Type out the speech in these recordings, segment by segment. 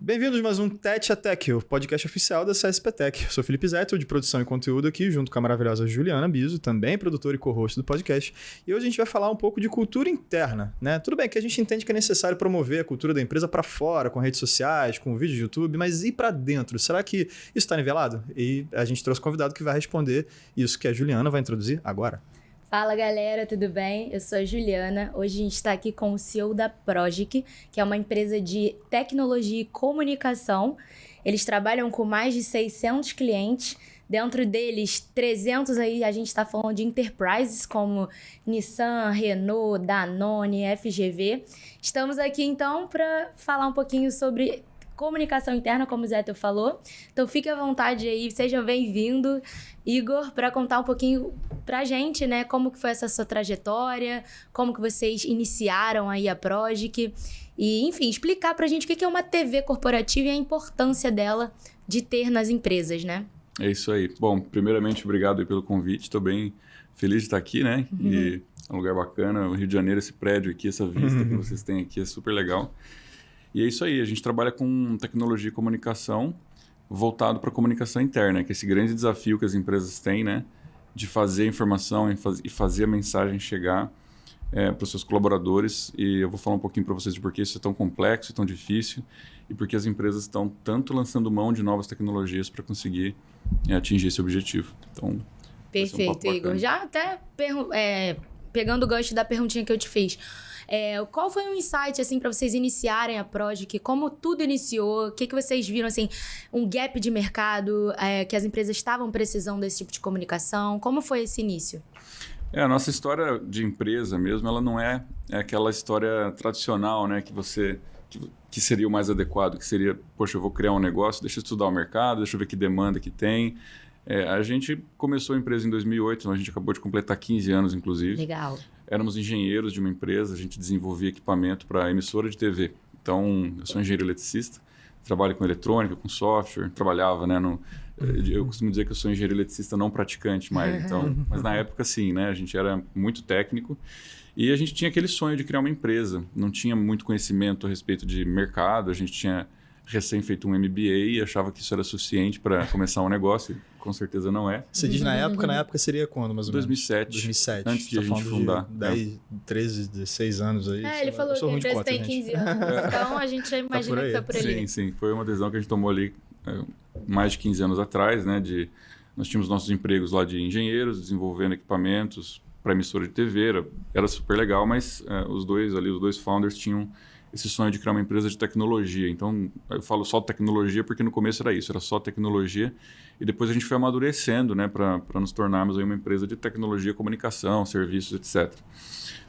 Bem-vindos a mais um Tete a Tech, o podcast oficial da CSP Tech. Eu sou Felipe Zettel, de produção e conteúdo aqui, junto com a maravilhosa Juliana Biso, também produtora e co-host do podcast. E hoje a gente vai falar um pouco de cultura interna, né? Tudo bem que a gente entende que é necessário promover a cultura da empresa para fora, com redes sociais, com vídeos de YouTube, mas e para dentro? Será que isso está nivelado? E a gente trouxe um convidado que vai responder isso, que a Juliana vai introduzir agora. Fala galera, tudo bem? Eu sou a Juliana. Hoje a gente está aqui com o CEO da Progic, que é uma empresa de tecnologia e comunicação. Eles trabalham com mais de 600 clientes. Dentro deles, 300 aí a gente está falando de enterprises como Nissan, Renault, Danone, FGV. Estamos aqui então para falar um pouquinho sobre comunicação interna, como o Zé falou. Então fique à vontade aí, seja bem-vindo, Igor, para contar um pouquinho pra gente, né, como que foi essa sua trajetória, como que vocês iniciaram aí a Progic e, enfim, explicar pra gente o que é uma TV corporativa e a importância dela de ter nas empresas, né? É isso aí. Bom, primeiramente, obrigado aí pelo convite. Estou bem feliz de estar aqui, né? E é um lugar bacana. O Rio de Janeiro, esse prédio aqui, essa vista que vocês têm aqui é super legal. E é isso aí. A gente trabalha com tecnologia e comunicação voltado para a comunicação interna, que é esse grande desafio que as empresas têm, né? De fazer a informação e fazer a mensagem chegar para os seus colaboradores. E eu vou falar um pouquinho para vocês de por que isso é tão complexo e tão difícil e porque as empresas estão tanto lançando mão de novas tecnologias para conseguir atingir esse objetivo. Então, perfeito, Igor. Já até pegando o gancho da perguntinha que eu te fiz, qual foi o insight assim, para vocês iniciarem a Progic? Como tudo iniciou? O que vocês viram? Assim, um gap de mercado, que as empresas estavam precisando desse tipo de comunicação? Como foi esse início? A nossa história de empresa mesmo, ela não é aquela história tradicional, né, que seria o mais adequado, que seria, poxa, eu vou criar um negócio, deixa eu estudar o mercado, deixa eu ver que demanda que tem. A gente começou a empresa em 2008, então a gente acabou de completar 15 anos, inclusive. Legal. Éramos engenheiros de uma empresa, a gente desenvolvia equipamento para emissora de TV. Então, eu sou engenheiro eletricista, trabalho com eletrônica, com software, trabalhava, né, eu costumo dizer que eu sou engenheiro eletricista não praticante mais, então, mas na época sim, né, a gente era muito técnico e a gente tinha aquele sonho de criar uma empresa, não tinha muito conhecimento a respeito de mercado, a gente tinha recém feito um MBA e achava que isso era suficiente para começar um negócio. Com certeza não é. Você diz na época seria quando, mais ou menos? 2007. Antes de a gente fundar. 10, 13, 16 anos aí. Ele falou que a empresa tem 15 anos. Então a gente já imagina que foi por ali. Sim. Foi uma decisão que a gente tomou ali mais de 15 anos atrás, né? Nós tínhamos nossos empregos lá de engenheiros, desenvolvendo equipamentos para emissora de TV. Era super legal, mas os dois founders tinham esse sonho de criar uma empresa de tecnologia. Então, eu falo só tecnologia porque no começo era isso, era só tecnologia. E depois a gente foi amadurecendo, né, para nos tornarmos aí uma empresa de tecnologia, comunicação, serviços, etc.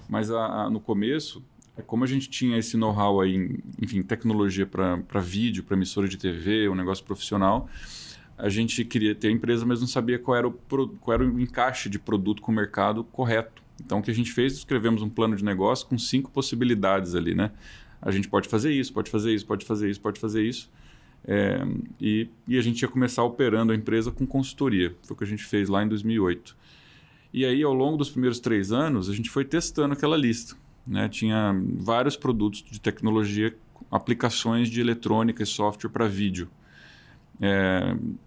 Mas no começo, como a gente tinha esse know-how aí, enfim, tecnologia para vídeo, para emissora de TV, um negócio profissional, a gente queria ter a empresa, mas não sabia qual era o encaixe de produto com o mercado correto. Então, o que a gente fez, escrevemos um plano de negócio com 5 possibilidades ali, né? A gente pode fazer isso, pode fazer isso, pode fazer isso, pode fazer isso. E a gente ia começar operando a empresa com consultoria. Foi o que a gente fez lá em 2008. E aí, ao longo dos primeiros 3 anos, a gente foi testando aquela lista, né? Tinha vários produtos de tecnologia, aplicações de eletrônica e software para vídeo.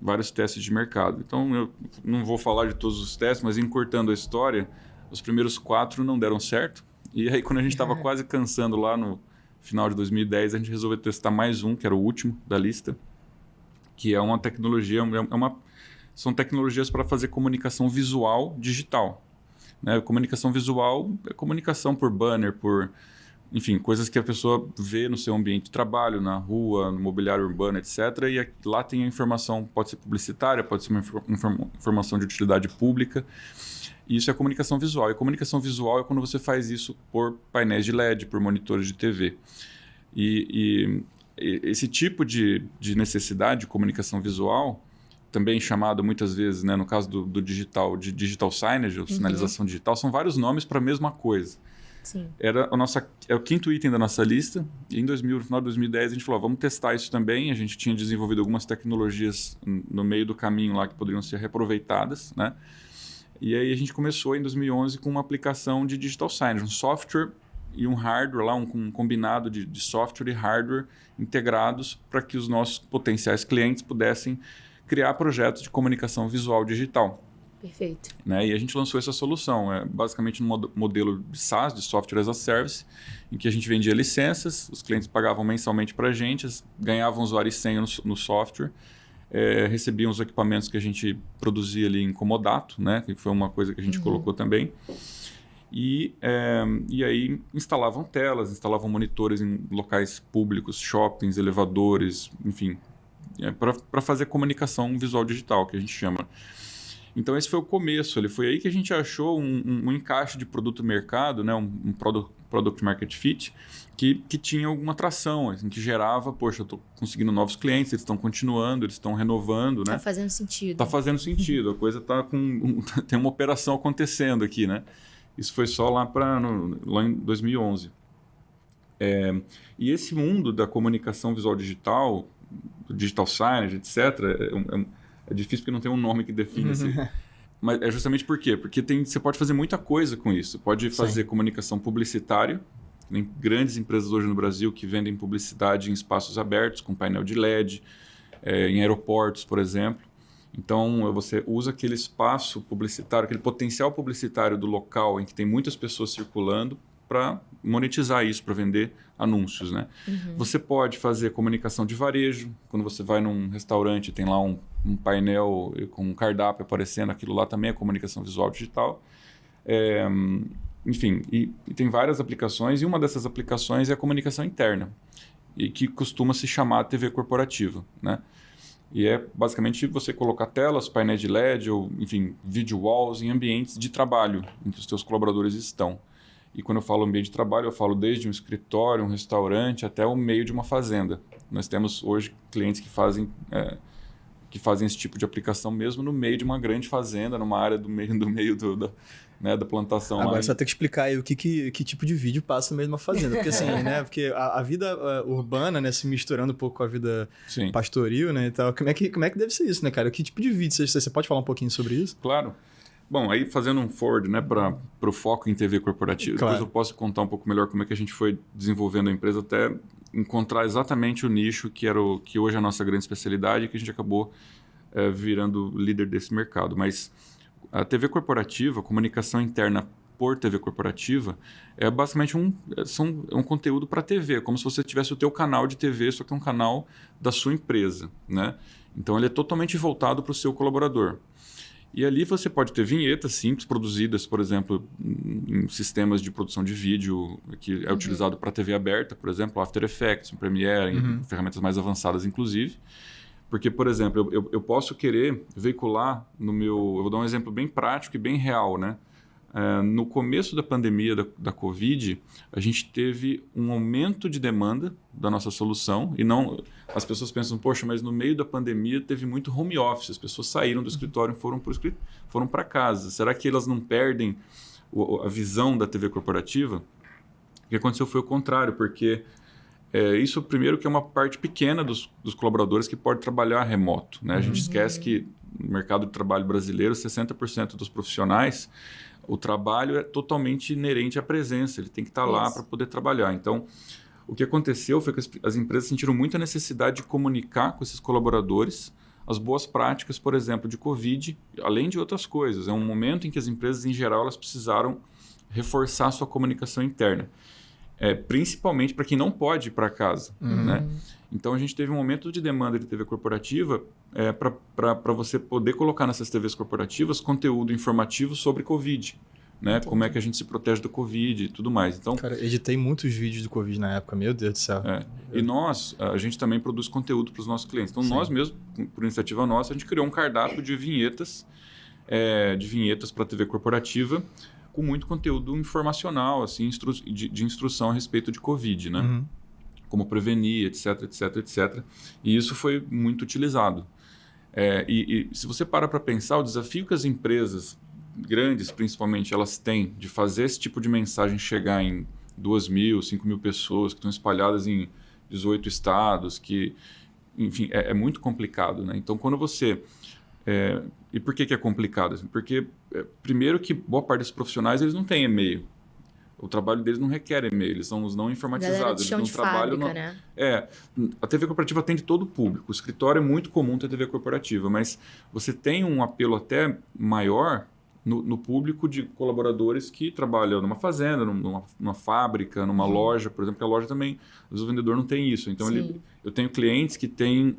Vários testes de mercado. Então, eu não vou falar de todos os testes, mas encurtando a história, os primeiros 4 não deram certo. E aí, quando a gente estava quase cansando lá no final de 2010, a gente resolveu testar mais um, que era o último da lista, que é uma tecnologia, são tecnologias para fazer comunicação visual digital. Né? Comunicação visual é comunicação por banner, enfim, coisas que a pessoa vê no seu ambiente de trabalho, na rua, no mobiliário urbano, etc. E lá tem a informação, pode ser publicitária, pode ser uma informação de utilidade pública. Isso é comunicação visual. E comunicação visual é quando você faz isso por painéis de LED, por monitores de TV. E esse tipo de necessidade de comunicação visual, também chamado muitas vezes, né, no caso do digital, de digital signage, ou sinalização digital, são vários nomes para a mesma coisa. Sim. É o 5º item da nossa lista. E no final de 2010 a gente falou, vamos testar isso também. A gente tinha desenvolvido algumas tecnologias no meio do caminho lá que poderiam ser reaproveitadas, né? E aí a gente começou em 2011 com uma aplicação de digital signage, um software e um hardware lá, um combinado de software e hardware integrados para que os nossos potenciais clientes pudessem criar projetos de comunicação visual digital. Perfeito. Né? E a gente lançou essa solução, basicamente um modelo de SaaS, de Software as a Service, em que a gente vendia licenças, os clientes pagavam mensalmente para a gente, ganhavam usuário e senha no software, recebiam os equipamentos que a gente produzia ali em comodato, né? Que foi uma coisa que a gente colocou também. E aí instalavam telas, instalavam monitores em locais públicos, shoppings, elevadores, enfim, para fazer comunicação visual digital, que a gente chama. Então esse foi o começo, foi aí que a gente achou um encaixe de produto-mercado, né? um product market fit, que tinha alguma atração, assim, que gerava, poxa, eu estou conseguindo novos clientes, eles estão continuando, eles estão renovando. Né? Tá fazendo sentido. Tá fazendo sentido, a coisa tem uma operação acontecendo aqui, né? Isso foi só lá em 2011. E esse mundo da comunicação visual digital, digital signage, etc., é difícil porque não tem um nome que define assim. Mas é justamente por quê? Porque você pode fazer muita coisa com isso. Você pode fazer comunicação publicitária. Tem grandes empresas hoje no Brasil que vendem publicidade em espaços abertos, com painel de LED, em aeroportos, por exemplo. Então, você usa aquele espaço publicitário, aquele potencial publicitário do local em que tem muitas pessoas circulando para monetizar isso, para vender anúncios. Né? Você pode fazer comunicação de varejo. Quando você vai num restaurante, tem lá um painel com um cardápio aparecendo, aquilo lá também é comunicação visual digital. Enfim, e tem várias aplicações, e uma dessas aplicações é a comunicação interna, e que costuma se chamar TV corporativa. Né? E é basicamente você colocar telas, painéis de LED, ou, enfim, video walls em ambientes de trabalho em que os seus colaboradores estão. E quando eu falo ambiente de trabalho, eu falo desde um escritório, um restaurante, até o meio de uma fazenda. Nós temos hoje clientes que fazem esse tipo de aplicação mesmo no meio de uma grande fazenda, numa área do meio da plantação. Agora você vai ter que explicar aí que tipo de vídeo passa no meio de uma fazenda. Porque assim, né? Porque a vida urbana, né, se misturando um pouco com a vida pastoril, né, e tal. Como é que deve ser isso, né, cara? Que tipo de vídeo? Você pode falar um pouquinho sobre isso? Claro. Bom, aí fazendo um forward, né, para o foco em TV corporativa, claro. Depois eu posso contar um pouco melhor como é que a gente foi desenvolvendo a empresa até encontrar exatamente o nicho que hoje é a nossa grande especialidade e que a gente acabou virando líder desse mercado. Mas a TV corporativa, comunicação interna por TV corporativa, é basicamente um conteúdo para TV, como se você tivesse o teu canal de TV, só que é um canal da sua empresa. Né? Então ele é totalmente voltado para o seu colaborador. E ali você pode ter vinhetas simples produzidas, por exemplo, em sistemas de produção de vídeo, que é utilizado para TV aberta, por exemplo, After Effects, Premiere, em ferramentas mais avançadas, inclusive. Porque, por exemplo, eu posso querer veicular no meu... Eu vou dar um exemplo bem prático e bem real, né? No começo da pandemia da Covid, a gente teve um aumento de demanda da nossa solução e não... As pessoas pensam, poxa, mas no meio da pandemia teve muito home office, as pessoas saíram do escritório e foram para casa. Será que elas não perdem a visão da TV corporativa? O que aconteceu foi o contrário, porque isso, primeiro, que é uma parte pequena dos colaboradores que pode trabalhar remoto. Né? A gente esquece que no mercado de trabalho brasileiro, 60% dos profissionais, o trabalho é totalmente inerente à presença, ele tem que estar lá para poder trabalhar. Então, o que aconteceu foi que as empresas sentiram muita necessidade de comunicar com esses colaboradores as boas práticas, por exemplo, de Covid, além de outras coisas. É um momento em que as empresas, em geral, elas precisaram reforçar a sua comunicação interna. Principalmente para quem não pode ir para casa. Né? Então, a gente teve um momento de demanda de TV corporativa para você poder colocar nessas TVs corporativas conteúdo informativo sobre Covid. Né? Como é que a gente se protege do Covid e tudo mais. Então, cara, editei muitos vídeos do Covid na época, meu Deus do céu. E a gente também produz conteúdo para os nossos clientes. Então, nós mesmos, por iniciativa nossa, a gente criou um cardápio de vinhetas para TV corporativa, com muito conteúdo informacional, assim, de instrução a respeito de Covid, né? Como prevenir, etc, etc, etc. E isso foi muito utilizado. E se você para pensar, o desafio que as empresas grandes, principalmente, elas têm de fazer esse tipo de mensagem chegar em 2.000, 5.000 pessoas que estão espalhadas em 18 estados, que, enfim, é muito complicado. Né? Então, quando você... E por que é complicado? Porque, primeiro, que boa parte dos profissionais eles não têm e-mail. O trabalho deles não requer e-mail, eles são os não informatizados. Eles não trabalham né? A TV corporativa atende todo o público. O escritório é muito comum ter TV corporativa, mas você tem um apelo até maior no público de colaboradores que trabalham numa fazenda, numa fábrica, numa loja, por exemplo, que a loja também, às vezes o vendedor não tem isso. Então, eu tenho clientes que têm,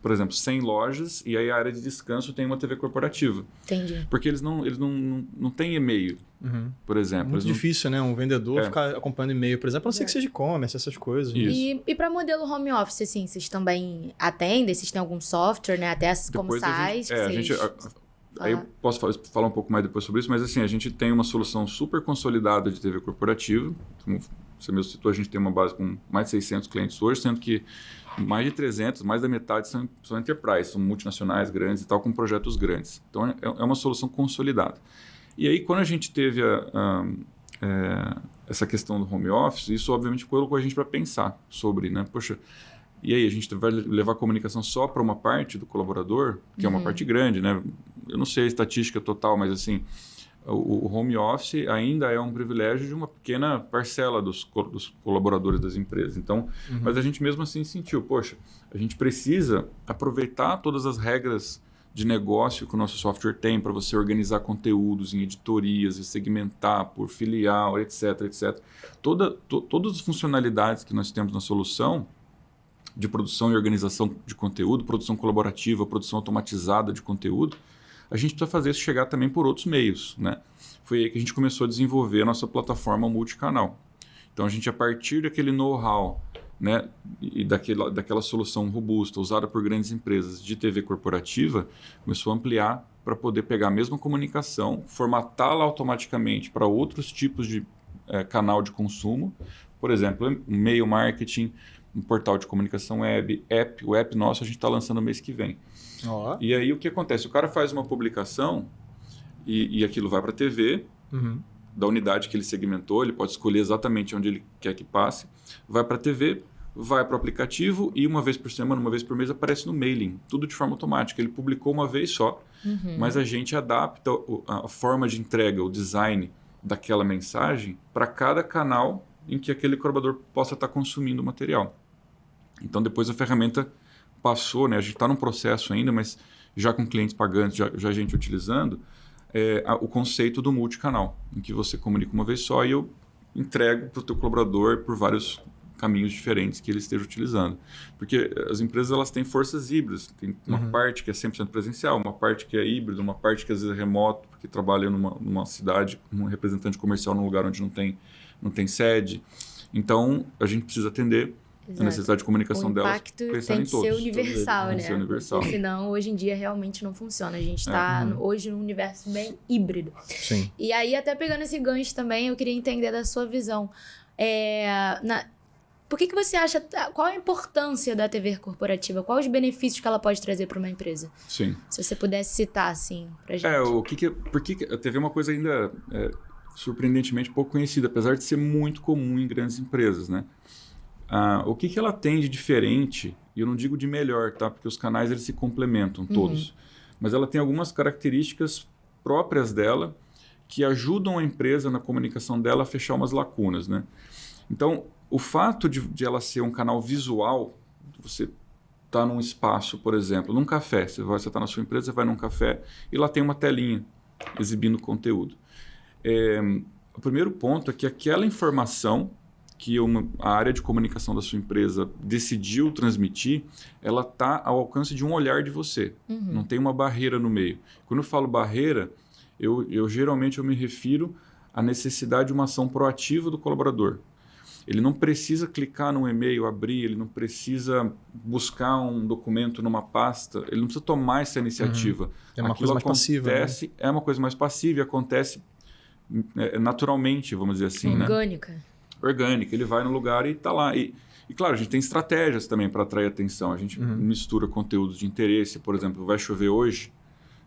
por exemplo, 100 lojas e aí a área de descanso tem uma TV corporativa. Entendi. Porque eles não têm e-mail, por exemplo. Muito difícil, né? Um vendedor ficar acompanhando e-mail, por exemplo, a não ser que seja e-commerce, essas coisas. E para modelo home office, assim, vocês também atendem? Vocês têm algum software, né? Até como SaaS? Aí eu posso falar um pouco mais depois sobre isso, mas assim, a gente tem uma solução super consolidada de TV corporativa. Como você mesmo citou, a gente tem uma base com mais de 600 clientes hoje, sendo que mais de 300, mais da metade são enterprise, são multinacionais grandes e tal, com projetos grandes. Então, é uma solução consolidada. E aí, quando a gente teve essa questão do home office, isso obviamente colocou a gente para pensar sobre, né? Poxa, e aí, a gente vai levar a comunicação só para uma parte do colaborador, que é uma parte grande, né? Eu não sei a estatística total, mas assim, o home office ainda é um privilégio de uma pequena parcela dos colaboradores das empresas. Então, mas a gente mesmo assim sentiu, poxa, a gente precisa aproveitar todas as regras de negócio que o nosso software tem para você organizar conteúdos em editorias e segmentar por filial, etc, etc. Todas as funcionalidades que nós temos na solução de produção e organização de conteúdo, produção colaborativa, produção automatizada de conteúdo, a gente precisa fazer isso chegar também por outros meios, né? Foi aí que a gente começou a desenvolver a nossa plataforma multicanal. Então, a gente, a partir daquele know-how, né, e daquela solução robusta, usada por grandes empresas de TV corporativa, começou a ampliar para poder pegar a mesma comunicação, formatá-la automaticamente para outros tipos de canal de consumo, por exemplo, e-mail marketing, um portal de comunicação web, o app nosso a gente está lançando no mês que vem. E aí o que acontece? O cara faz uma publicação e aquilo vai para a TV, da unidade que ele segmentou, ele pode escolher exatamente onde ele quer que passe, vai para a TV, vai para o aplicativo e uma vez por semana, uma vez por mês aparece no mailing, tudo de forma automática. Ele publicou uma vez só, mas a gente adapta a forma de entrega, o design daquela mensagem para cada canal em que aquele colaborador possa estar consumindo o material. Então, depois a ferramenta passou, né? A gente está num processo ainda, mas já com clientes pagantes, já gente utilizando, o conceito do multicanal, em que você comunica uma vez só e eu entrego para o teu colaborador por vários caminhos diferentes que ele esteja utilizando. Porque as empresas elas têm forças híbridas, tem uma parte que é 100% presencial, uma parte que é híbrida, uma parte que às vezes é remoto, porque trabalha numa cidade, um representante comercial num lugar onde não tem sede. Então, a gente precisa atender a necessidade de comunicação delas. O impacto tem que ser universal, né? Tem que ser universal. Porque senão, hoje em dia, realmente não funciona. A gente está hoje num universo bem híbrido. Sim. E aí, até pegando esse gancho também, eu queria entender da sua visão. Por que você acha... Qual a importância da TV corporativa? Quais os benefícios que ela pode trazer para uma empresa? Sim. Se você pudesse citar, assim, pra gente. Porque a TV é uma coisa ainda surpreendentemente pouco conhecida, apesar de ser muito comum em grandes empresas, né? O que ela tem de diferente, e eu não digo de melhor, tá? Porque os canais eles se complementam todos, mas ela tem algumas características próprias dela que ajudam a empresa na comunicação dela a fechar umas lacunas, né? Então, o fato de ela ser um canal visual, você está num espaço, por exemplo, num café, você está na sua empresa, você vai num café e lá tem uma telinha exibindo conteúdo. O primeiro ponto é que aquela informação que a área de comunicação da sua empresa decidiu transmitir, ela está ao alcance de um olhar de você. Não tem uma barreira no meio. Quando eu falo barreira, eu geralmente me refiro à necessidade de uma ação proativa do colaborador. Ele não precisa clicar num e-mail, abrir, ele não precisa buscar um documento numa pasta, ele não precisa tomar essa iniciativa. É uma coisa mais passiva. Né? É uma coisa mais passiva e acontece naturalmente, vamos dizer assim. Orgânica. Né? Orgânica. Ele vai no lugar e está lá. E claro, a gente tem estratégias também para atrair atenção. A gente mistura conteúdos de interesse. Por exemplo, vai chover hoje,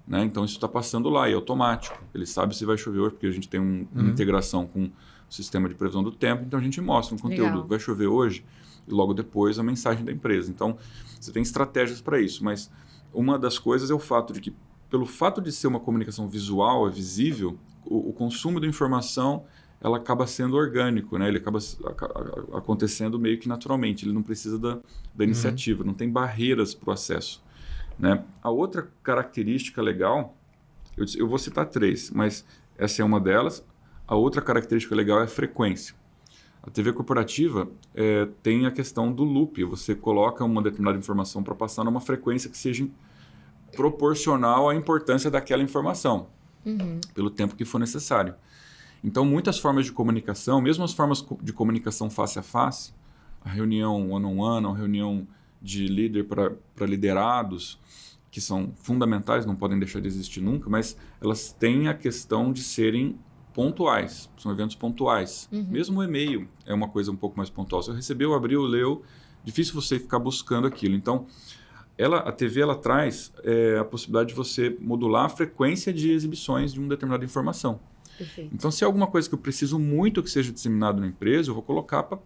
né? Então isso está passando lá e é automático. Ele sabe se vai chover hoje, porque a gente tem uma integração com o sistema de previsão do tempo. Então a gente mostra um conteúdo. Legal. Vai chover hoje e logo depois a mensagem da empresa. Então você tem estratégias para isso. Mas uma das coisas é o fato de que, pelo fato de ser uma comunicação visual, é visível, o consumo da informação ela acaba sendo orgânico, né? Ele acaba acontecendo meio que naturalmente, ele não precisa da iniciativa, não tem barreiras para o acesso, né? A outra característica legal, eu vou citar 3, mas essa é uma delas. A outra característica legal é a frequência. A TV corporativa tem a questão do loop, você coloca uma determinada informação para passar numa frequência que seja proporcional à importância daquela informação, pelo tempo que for necessário. Então, muitas formas de comunicação, mesmo as formas de comunicação face a face, a reunião one-on-one, a reunião de líder para liderados, que são fundamentais, não podem deixar de existir nunca, mas elas têm a questão de serem pontuais, são eventos pontuais. Mesmo o e-mail é uma coisa um pouco mais pontual. Se eu recebeu, abriu, leu, difícil você ficar buscando aquilo. Então, a TV ela traz a possibilidade de você modular a frequência de exibições de uma determinada informação. Perfeito. Então, se é alguma coisa que eu preciso muito que seja disseminado na empresa, eu vou colocar para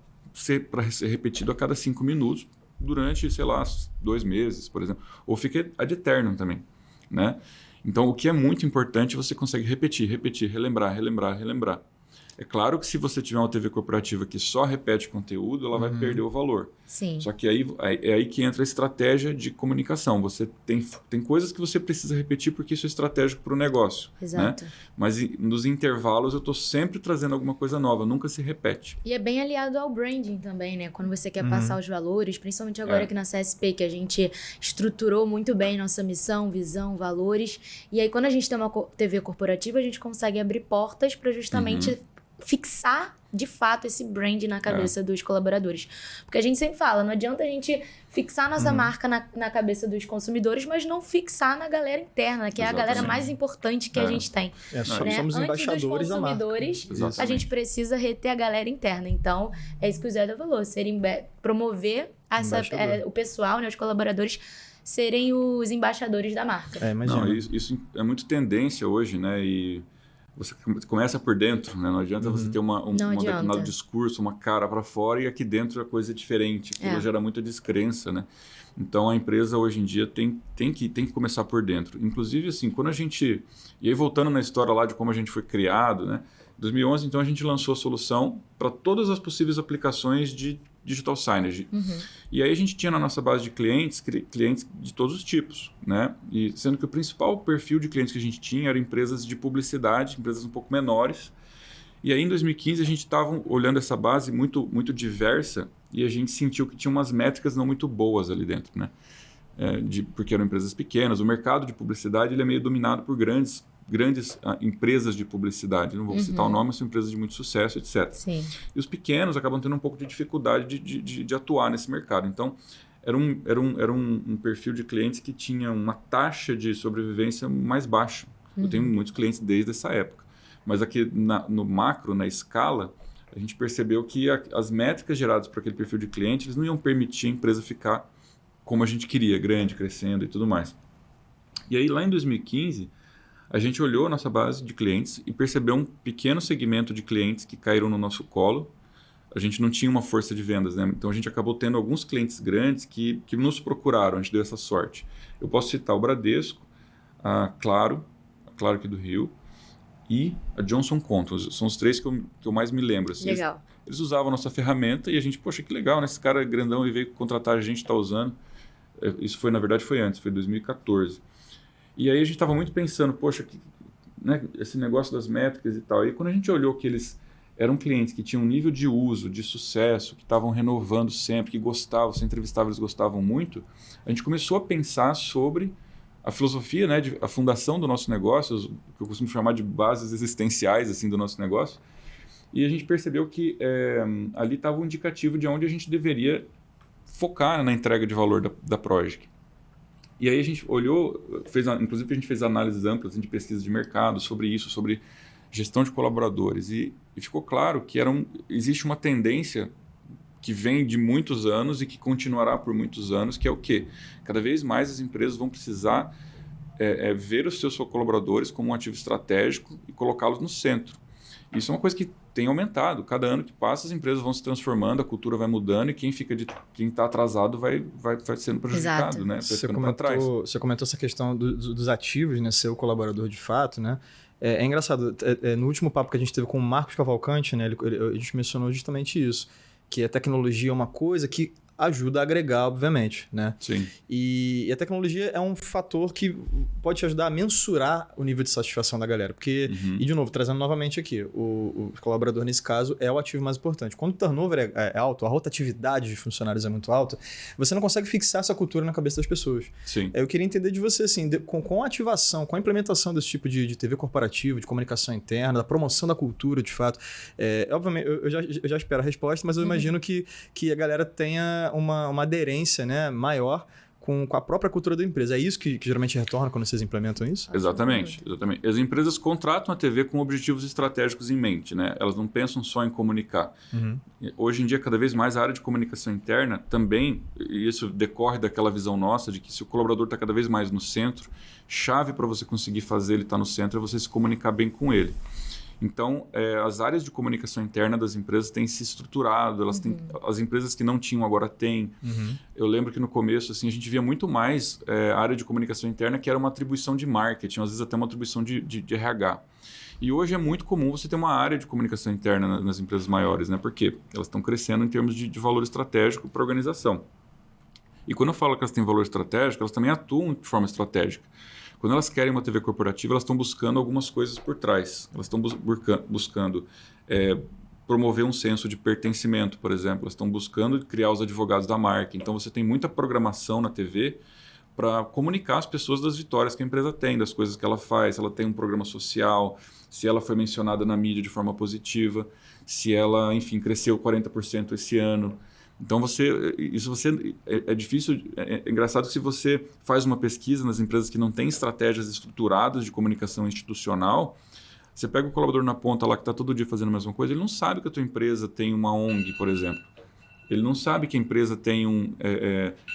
ser repetido a cada 5 minutos durante, sei lá, 2 meses, por exemplo. Ou fica ad eternum também, né? Então, o que é muito importante, você consegue repetir, relembrar. É claro que se você tiver uma TV corporativa que só repete conteúdo, ela vai perder o valor. Sim. Só que é aí que entra a estratégia de comunicação. Você tem coisas que você precisa repetir porque isso é estratégico para o negócio. Exato. Né? Mas nos intervalos eu estou sempre trazendo alguma coisa nova, nunca se repete. E é bem aliado ao branding também, né? Quando você quer passar os valores, principalmente agora aqui na CSP, que a gente estruturou muito bem nossa missão, visão, valores. E aí, quando a gente tem uma TV corporativa, a gente consegue abrir portas para justamente fixar de fato esse brand na cabeça dos colaboradores. Porque a gente sempre fala, não adianta a gente fixar nossa marca na cabeça dos consumidores, mas não fixar na galera interna, que é a galera mais importante que a gente tem. Somos embaixadores da marca. Antes dos consumidores, a gente precisa reter a galera interna. Então, é isso que o Zé falou, promover o pessoal, né, os colaboradores, serem os embaixadores da marca. Não, isso é muito tendência hoje, né? E você começa por dentro, né? Não adianta você ter um determinado discurso, uma cara para fora e aqui dentro a coisa é diferente. Aquilo gera muita descrença, né? Então, a empresa hoje em dia tem que começar por dentro. Inclusive, assim, quando a gente... E aí, voltando na história lá de como a gente foi criado, né? Em 2011, então, a gente lançou a solução para todas as possíveis aplicações de digital signage. E aí a gente tinha na nossa base de clientes de todos os tipos, né? E sendo que o principal perfil de clientes que a gente tinha eram empresas de publicidade, empresas um pouco menores. E aí em 2015 a gente estava olhando essa base muito, muito diversa e a gente sentiu que tinha umas métricas não muito boas ali dentro, né? Porque eram empresas pequenas. O mercado de publicidade ele é meio dominado por grandes empresas de publicidade, não vou citar o nome, mas são empresas de muito sucesso, etc. Sim. E os pequenos acabam tendo um pouco de dificuldade de atuar nesse mercado. Então, era um perfil de clientes que tinha uma taxa de sobrevivência mais baixa. Eu tenho muitos clientes desde essa época. Mas aqui no macro, na escala, a gente percebeu que as métricas geradas por aquele perfil de cliente, eles não iam permitir a empresa ficar como a gente queria, grande, crescendo e tudo mais. E aí, lá em 2015... a gente olhou a nossa base de clientes e percebeu um pequeno segmento de clientes que caíram no nosso colo. A gente não tinha uma força de vendas, né? Então a gente acabou tendo alguns clientes grandes que nos procuraram, a gente deu essa sorte. Eu posso citar o Bradesco, a Claro aqui do Rio, e a Johnson Controls. São os 3 que eu mais me lembro. Assim. Legal. Eles usavam a nossa ferramenta e a gente, poxa, que legal, né? Esse cara grandão e veio contratar a gente, está usando. Isso na verdade foi antes, foi 2014. E aí a gente estava muito pensando, poxa, né, esse negócio das métricas e tal. E quando a gente olhou que eles eram clientes que tinham um nível de uso, de sucesso, que estavam renovando sempre, que gostavam, se entrevistavam, eles gostavam muito, a gente começou a pensar sobre a filosofia, né, a fundação do nosso negócio, que eu costumo chamar de bases existenciais assim, do nosso negócio. E a gente percebeu que ali estava um indicativo de onde a gente deveria focar na entrega de valor da Progic. E aí a gente olhou, inclusive a gente fez análises amplas assim, de pesquisa de mercado sobre isso, sobre gestão de colaboradores. E ficou claro que existe uma tendência que vem de muitos anos e que continuará por muitos anos, que é o quê? Cada vez mais as empresas vão precisar ver os seus colaboradores como um ativo estratégico e colocá-los no centro. Isso é uma coisa que tem aumentado. Cada ano que passa, as empresas vão se transformando, a cultura vai mudando e quem está atrasado vai sendo prejudicado, Exato. né? Você comentou essa questão dos ativos, né? Ser o colaborador de fato, né? É engraçado, no último papo que a gente teve com o Marcos Cavalcante, né, a gente mencionou justamente isso, que a tecnologia é uma coisa que ajuda a agregar, obviamente, né? Sim. E a tecnologia é um fator que pode te ajudar a mensurar o nível de satisfação da galera. Porque, e de novo, trazendo novamente aqui, o colaborador nesse caso é o ativo mais importante. Quando o turnover é alto, a rotatividade de funcionários é muito alta, você não consegue fixar essa cultura na cabeça das pessoas. Sim. Eu queria entender de você, assim, com a ativação, com a implementação desse tipo de TV corporativa, de comunicação interna, da promoção da cultura, de fato. Obviamente, eu já espero a resposta, mas eu imagino que a galera tenha uma aderência, né, maior com a própria cultura da empresa. É isso que geralmente retorna quando vocês implementam isso? Exatamente. As empresas contratam a TV com objetivos estratégicos em mente, né? Elas não pensam só em comunicar. Hoje em dia, cada vez mais a área de comunicação interna também, e isso decorre daquela visão nossa de que se o colaborador está cada vez mais no centro, chave para você conseguir fazer ele estar no centro é você se comunicar bem com ele. Então, as áreas de comunicação interna das empresas têm se estruturado, elas têm, as empresas que não tinham agora têm. Eu lembro que no começo assim, a gente via muito mais a área de comunicação interna, que era uma atribuição de marketing, às vezes até uma atribuição de RH. E hoje é muito comum você ter uma área de comunicação interna nas empresas maiores, né? Porque elas estão crescendo em termos de valor estratégico para a organização. E quando eu falo que elas têm valor estratégico, elas também atuam de forma estratégica. Quando elas querem uma TV corporativa, elas estão buscando algumas coisas por trás. Elas estão buscando promover um senso de pertencimento, por exemplo. Elas estão buscando criar os advogados da marca. Então, você tem muita programação na TV para comunicar às pessoas das vitórias que a empresa tem, das coisas que ela faz. Se ela tem um programa social, se ela foi mencionada na mídia de forma positiva, se ela, enfim, cresceu 40% esse ano. Então, é difícil, é engraçado que se você faz uma pesquisa nas empresas que não têm estratégias estruturadas de comunicação institucional, você pega o colaborador na ponta lá que está todo dia fazendo a mesma coisa, ele não sabe que a tua empresa tem uma ONG, por exemplo. Ele não sabe que a empresa tem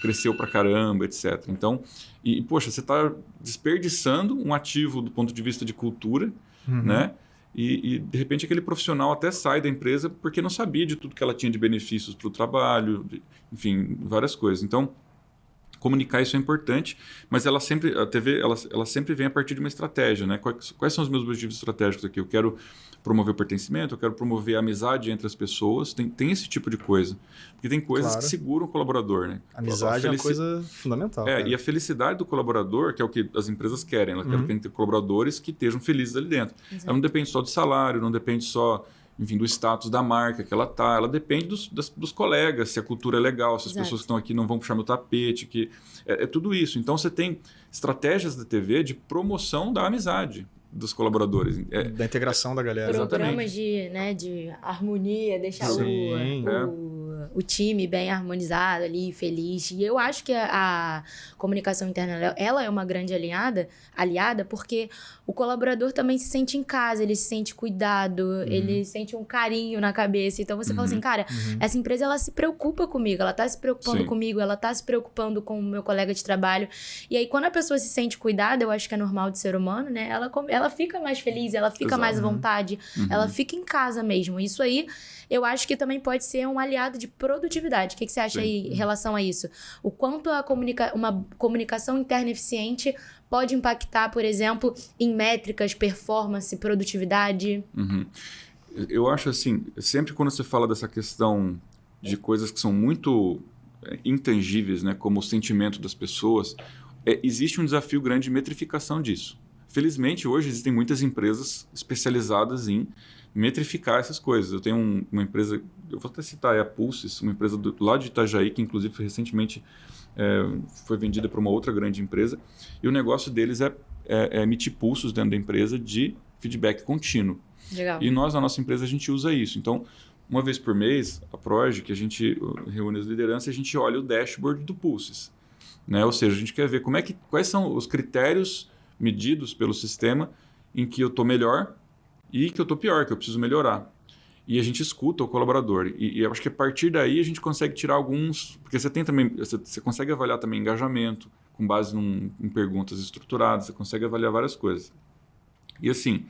cresceu pra caramba, etc. Então, poxa, você está desperdiçando um ativo do ponto de vista de cultura, né? E, de repente, aquele profissional até sai da empresa porque não sabia de tudo que ela tinha de benefícios para o trabalho, enfim, várias coisas. Então, comunicar isso é importante, mas a TV ela sempre vem a partir de uma estratégia, né? Quais são os meus objetivos estratégicos aqui? Eu quero promover o pertencimento, eu quero promover a amizade entre as pessoas, tem esse tipo de coisa. Porque tem coisas que seguram o colaborador, né? Amizade é uma coisa fundamental. E a felicidade do colaborador, que é o que as empresas querem, elas querem ter colaboradores que estejam felizes ali dentro. Exato. Ela não depende só do salário, não depende só, enfim, do status da marca que ela está, ela depende dos colegas, se a cultura é legal, se as pessoas que estão aqui não vão puxar meu tapete, que é tudo isso. Então, você tem estratégias da TV de promoção da amizade dos colaboradores. Da integração da galera. Programas de harmonia, deixar o time bem harmonizado ali, feliz. E eu acho que a comunicação interna, ela é uma grande aliada, porque o colaborador também se sente em casa, ele se sente cuidado, ele sente um carinho na cabeça. Então, você fala assim, cara, essa empresa, ela se preocupa comigo, ela tá se preocupando comigo, ela tá se preocupando com o meu colega de trabalho. E aí, quando a pessoa se sente cuidada, eu acho que é normal de ser humano, né? Ela fica mais feliz, ela fica mais à vontade, ela fica em casa mesmo. Isso aí, eu acho que também pode ser um aliado de produtividade. O que você acha aí em relação a isso? O quanto uma comunicação interna eficiente pode impactar, por exemplo, em métricas, performance, produtividade? Eu acho assim, sempre quando você fala dessa questão de coisas que são muito intangíveis, né, como o sentimento das pessoas, existe um desafio grande de metrificação disso. Felizmente, hoje existem muitas empresas especializadas em metrificar essas coisas. Eu tenho uma empresa, eu vou até citar, é a Pulses, uma empresa lá de Itajaí, que inclusive recentemente foi vendida para uma outra grande empresa, e o negócio deles é emitir pulsos dentro da empresa de feedback contínuo. Legal. E nós, na nossa empresa, a gente usa isso. Então, uma vez por mês, a Proj, que a gente reúne as lideranças, a gente olha o dashboard do Pulses. Né? Ou seja, a gente quer ver quais são os critérios medidos pelo sistema em que eu estou melhor e que eu estou pior, que eu preciso melhorar. E a gente escuta o colaborador. E eu acho que a partir daí a gente consegue tirar alguns... Porque você consegue avaliar também engajamento, com base em perguntas estruturadas, você consegue avaliar várias coisas. E assim,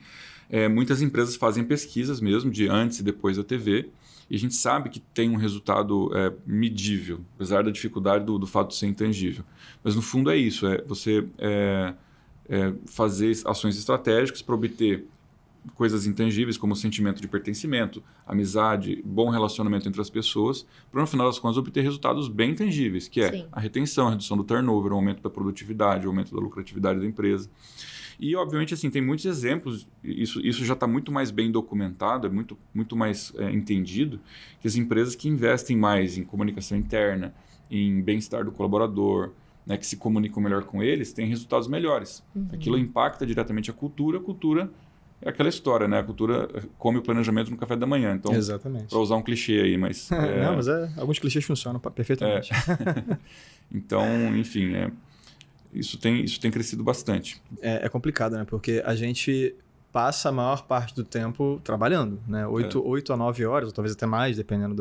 muitas empresas fazem pesquisas mesmo, de antes e depois da TV, e a gente sabe que tem um resultado medível, apesar da dificuldade do fato de ser intangível. Mas no fundo é isso, você fazer ações estratégicas para obter coisas intangíveis como o sentimento de pertencimento, amizade, bom relacionamento entre as pessoas, para no final das contas obter resultados bem tangíveis, que é a retenção, a redução do turnover, o aumento da produtividade, o aumento da lucratividade da empresa. E, obviamente, assim, tem muitos exemplos, isso já está muito mais bem documentado, é muito mais entendido, que as empresas que investem mais em comunicação interna, em bem-estar do colaborador, né, que se comunicam melhor com eles, têm resultados melhores. Aquilo impacta diretamente a cultura é aquela história, né? A cultura come o planejamento no café da manhã. Então, para usar um clichê aí, mas... Não, mas alguns clichês funcionam perfeitamente. Então, enfim, isso tem crescido bastante. É complicado, né? Porque a gente passa a maior parte do tempo trabalhando, né? 8 a 9 horas, ou talvez até mais, dependendo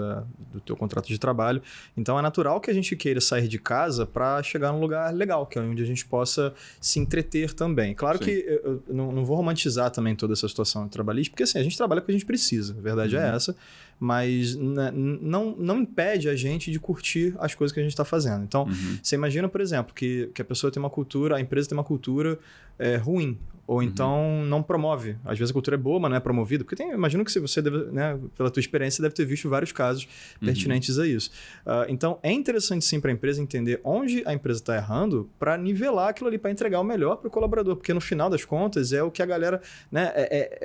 do teu contrato de trabalho. Então, é natural que a gente queira sair de casa para chegar num lugar legal, que é onde a gente possa se entreter também. Claro que eu não vou romantizar também toda essa situação trabalhista, porque assim, a gente trabalha porque a gente precisa, a verdade é essa, mas não impede a gente de curtir as coisas que a gente está fazendo. Então, você imagina, por exemplo, que a pessoa tem uma cultura, a empresa tem uma cultura ruim, ou então não promove. Às vezes a cultura é boa, mas não é promovida. Porque imagino que você deve, né, pela tua experiência, deve ter visto vários casos pertinentes a isso. Então, é interessante sim para a empresa entender onde a empresa está errando para nivelar aquilo ali, para entregar o melhor para o colaborador. Porque no final das contas é o que a galera... Né,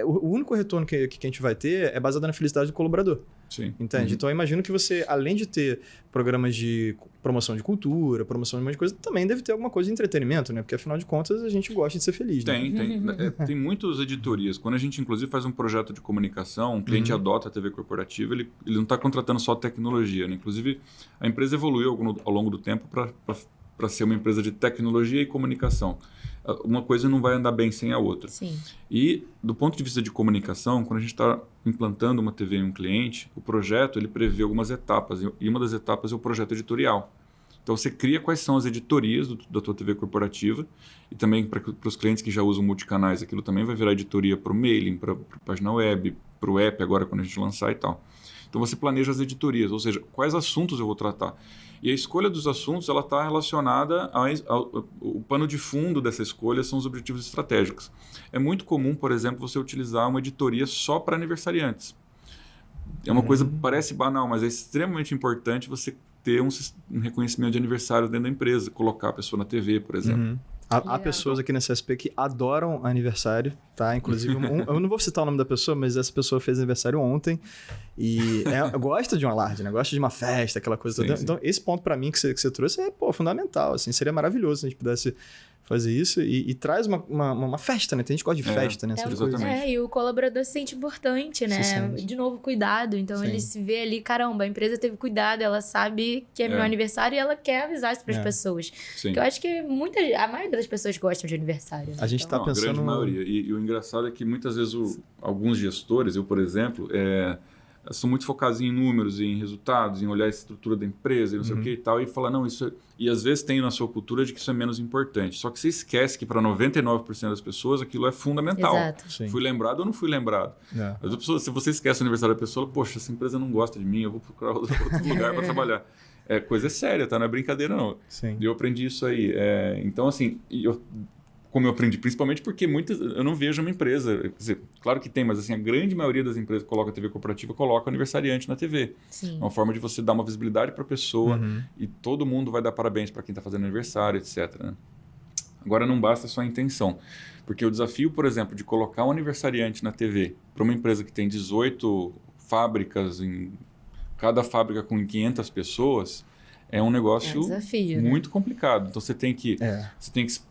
o único retorno que a gente vai ter é baseado na felicidade do colaborador. Sim. Entende? Então, eu imagino que você, além de ter programas de promoção de cultura, promoção de um monte de coisa, também deve ter alguma coisa de entretenimento, né? Porque, afinal de contas, a gente gosta de ser feliz. Tem muitas editorias. Quando a gente, inclusive, faz um projeto de comunicação, um cliente adota a TV corporativa, ele não está contratando só tecnologia, né? Inclusive, a empresa evoluiu ao longo do tempo para ser uma empresa de tecnologia e comunicação. Uma coisa não vai andar bem sem a outra. Sim. E, do ponto de vista de comunicação, quando a gente está implantando uma TV em um cliente, o projeto ele prevê algumas etapas, e uma das etapas é o projeto editorial. Então, você cria quais são as editorias da tua TV corporativa, e também para os clientes que já usam multicanais, aquilo também vai virar editoria para o mailing, para a página web, para o app agora quando a gente lançar e tal. Então, você planeja as editorias, ou seja, quais assuntos eu vou tratar. E a escolha dos assuntos ela está relacionada o pano de fundo dessa escolha são os objetivos estratégicos. É muito comum, por exemplo, você utilizar uma editoria só para aniversariantes. É uma coisa que parece banal, mas é extremamente importante você ter um reconhecimento de aniversário dentro da empresa, colocar a pessoa na TV, por exemplo. Há pessoas aqui nessa SP que adoram aniversário, tá? Inclusive, eu não vou citar o nome da pessoa, mas essa pessoa fez aniversário ontem e gosta de um alarde, né? Gosta de uma festa, aquela coisa toda. Então, esse ponto pra mim que você trouxe é fundamental, assim. Seria maravilhoso se a gente pudesse fazer isso e traz uma festa, né? Tem gente que gosta de festa, né? Exatamente. E o colaborador se sente importante, né? De novo, cuidado. Então, ele se vê ali, caramba, a empresa teve cuidado, ela sabe que é meu aniversário e ela quer avisar isso para as pessoas. Porque eu acho que a maioria das pessoas gostam de aniversário. Né? A gente está pensando... A grande maioria. E o engraçado é que muitas vezes alguns gestores, eu, por exemplo, são muito focados em números, em resultados, em olhar a estrutura da empresa e não sei o que e tal, e falar, não, isso... E às vezes tem na sua cultura de que isso é menos importante. Só que você esquece que para 99% das pessoas aquilo é fundamental. Exato. Fui lembrado ou não fui lembrado? As pessoas, se você esquece o aniversário da pessoa, poxa, essa empresa não gosta de mim, eu vou procurar outro lugar para trabalhar. Coisa séria, tá? Não é brincadeira, não. E eu aprendi isso aí. Então, assim, como eu aprendi, principalmente porque eu não vejo uma empresa, quer dizer, claro que tem, mas assim, a grande maioria das empresas que coloca a TV corporativa coloca o aniversariante na TV. Sim. É uma forma de você dar uma visibilidade para a pessoa e todo mundo vai dar parabéns para quem está fazendo aniversário, etc. Né? Agora, não basta só a intenção, porque o desafio, por exemplo, de colocar um aniversariante na TV para uma empresa que tem 18 fábricas, cada fábrica com 500 pessoas... É um negócio muito complicado. Então, você tem que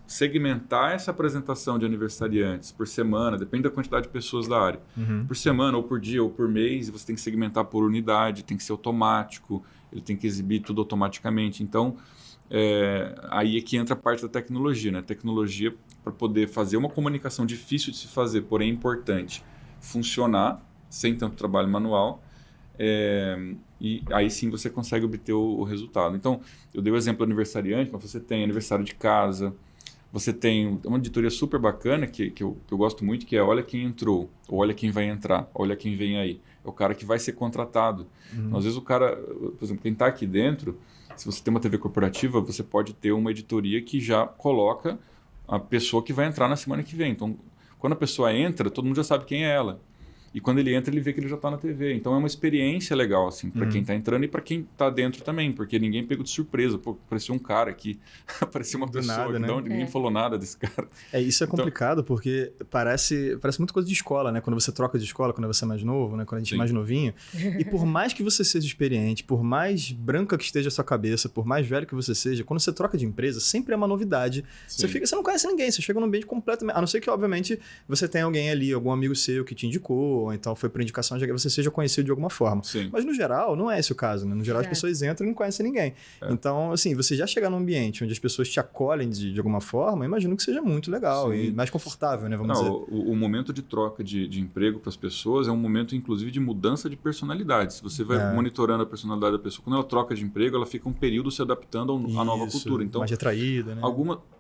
segmentar essa apresentação de aniversariantes por semana, depende da quantidade de pessoas da área. Por semana, ou por dia, ou por mês, e você tem que segmentar por unidade, tem que ser automático, ele tem que exibir tudo automaticamente. Então, aí é que entra a parte da tecnologia. Né? Tecnologia para poder fazer uma comunicação difícil de se fazer, porém importante, funcionar sem tanto trabalho manual, e aí sim você consegue obter o resultado. Então, eu dei o exemplo do aniversariante, mas você tem aniversário de casa, você tem uma editoria super bacana que eu gosto muito, que é Olha Quem Entrou, ou Olha Quem Vai Entrar, Olha Quem Vem Aí. É o cara que vai ser contratado. Então, às vezes o cara, por exemplo, quem está aqui dentro, se você tem uma TV corporativa, você pode ter uma editoria que já coloca a pessoa que vai entrar na semana que vem. Então, quando a pessoa entra, todo mundo já sabe quem é ela. E quando ele entra, ele vê que ele já está na TV. Então é uma experiência legal, assim, para quem está entrando e para quem está dentro também, porque ninguém pegou de surpresa. Pô, apareceu um cara aqui, apareceu uma pessoa nada, aqui, né? Ninguém falou nada desse cara. Isso é complicado, porque parece muita coisa de escola, né? Quando você troca de escola, quando você é mais novo, né? Quando a gente é mais novinho. E por mais que você seja experiente, por mais branca que esteja a sua cabeça, por mais velho que você seja, quando você troca de empresa, sempre é uma novidade. Você não conhece ninguém, você chega num ambiente completamente... A não ser que, obviamente, você tenha alguém ali, algum amigo seu que te indicou, ou então foi por indicação de que você seja conhecido de alguma forma. Sim. Mas, no geral, não é esse o caso, né? No geral, as pessoas entram e não conhecem ninguém. Então, assim, você já chegar num ambiente onde as pessoas te acolhem de alguma forma, imagino que seja muito legal e mais confortável, né? Vamos dizer. O momento de troca de emprego para as pessoas é um momento, inclusive, de mudança de personalidade. Se você vai monitorando a personalidade da pessoa, quando ela troca de emprego, ela fica um período se adaptando à nova cultura. Então, mais retraída, né?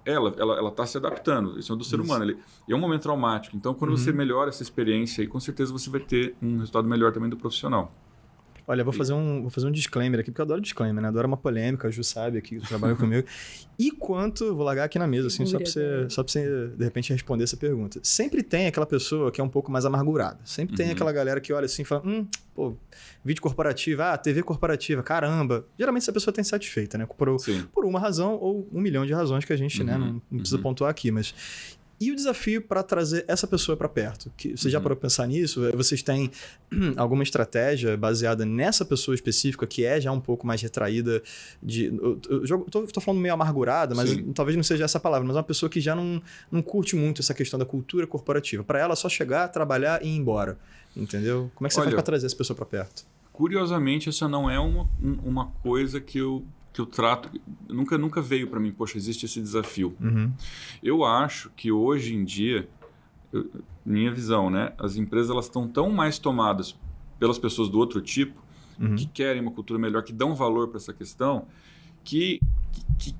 Ela está se adaptando. Isso é do ser humano. E é um momento traumático. Então, quando você melhora essa experiência, aí, com certeza você vai ter um resultado melhor também do profissional. Olha, eu vou fazer um disclaimer aqui, porque eu adoro disclaimer, né? Adoro uma polêmica, a Ju sabe aqui, que trabalha comigo. Vou largar aqui na mesa, assim, só pra você, de repente, responder essa pergunta. Sempre tem aquela pessoa que é um pouco mais amargurada. Sempre tem aquela galera que olha assim e fala, pô, vídeo corporativo, TV corporativa, caramba. Geralmente essa pessoa está insatisfeita, né? Por uma razão ou 1 milhão de razões que a gente né, não precisa pontuar aqui, mas... E o desafio para trazer essa pessoa para perto? Você já parou para pensar nisso? Vocês têm alguma estratégia baseada nessa pessoa específica que é já um pouco mais retraída? Tô falando meio amargurada, mas talvez não seja essa palavra, mas é uma pessoa que já não curte muito essa questão da cultura corporativa. Para ela, só chegar, trabalhar e ir embora. Entendeu? Como é que você faz para trazer essa pessoa para perto? Curiosamente, essa não é uma coisa que eu trato, nunca veio para mim, poxa, existe esse desafio. Eu acho que hoje em dia, minha visão, né, as empresas elas estão tão mais tomadas pelas pessoas do outro tipo, que querem uma cultura melhor, que dão valor para essa questão, que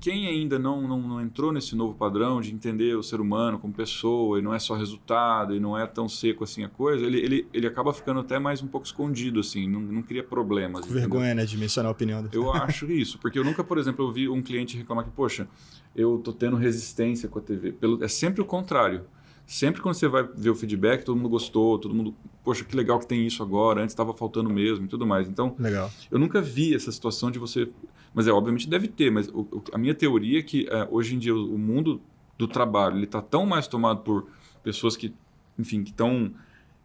quem ainda não entrou nesse novo padrão de entender o ser humano como pessoa, e não é só resultado, e não é tão seco assim a coisa, ele acaba ficando até mais um pouco escondido, assim, não cria problemas. Com vergonha, né, de mencionar a opinião dele. Eu acho isso, porque eu nunca, por exemplo, ouvi um cliente reclamar que, poxa, eu tô tendo resistência com a TV. É sempre o contrário. Sempre quando você vai ver o feedback, todo mundo gostou, todo mundo, poxa, que legal que tem isso agora, antes estava faltando mesmo e tudo mais. Então, legal. Eu nunca vi essa situação de você... Mas obviamente deve ter, mas a minha teoria é que hoje em dia o mundo do trabalho ele está tão mais tomado por pessoas que, enfim,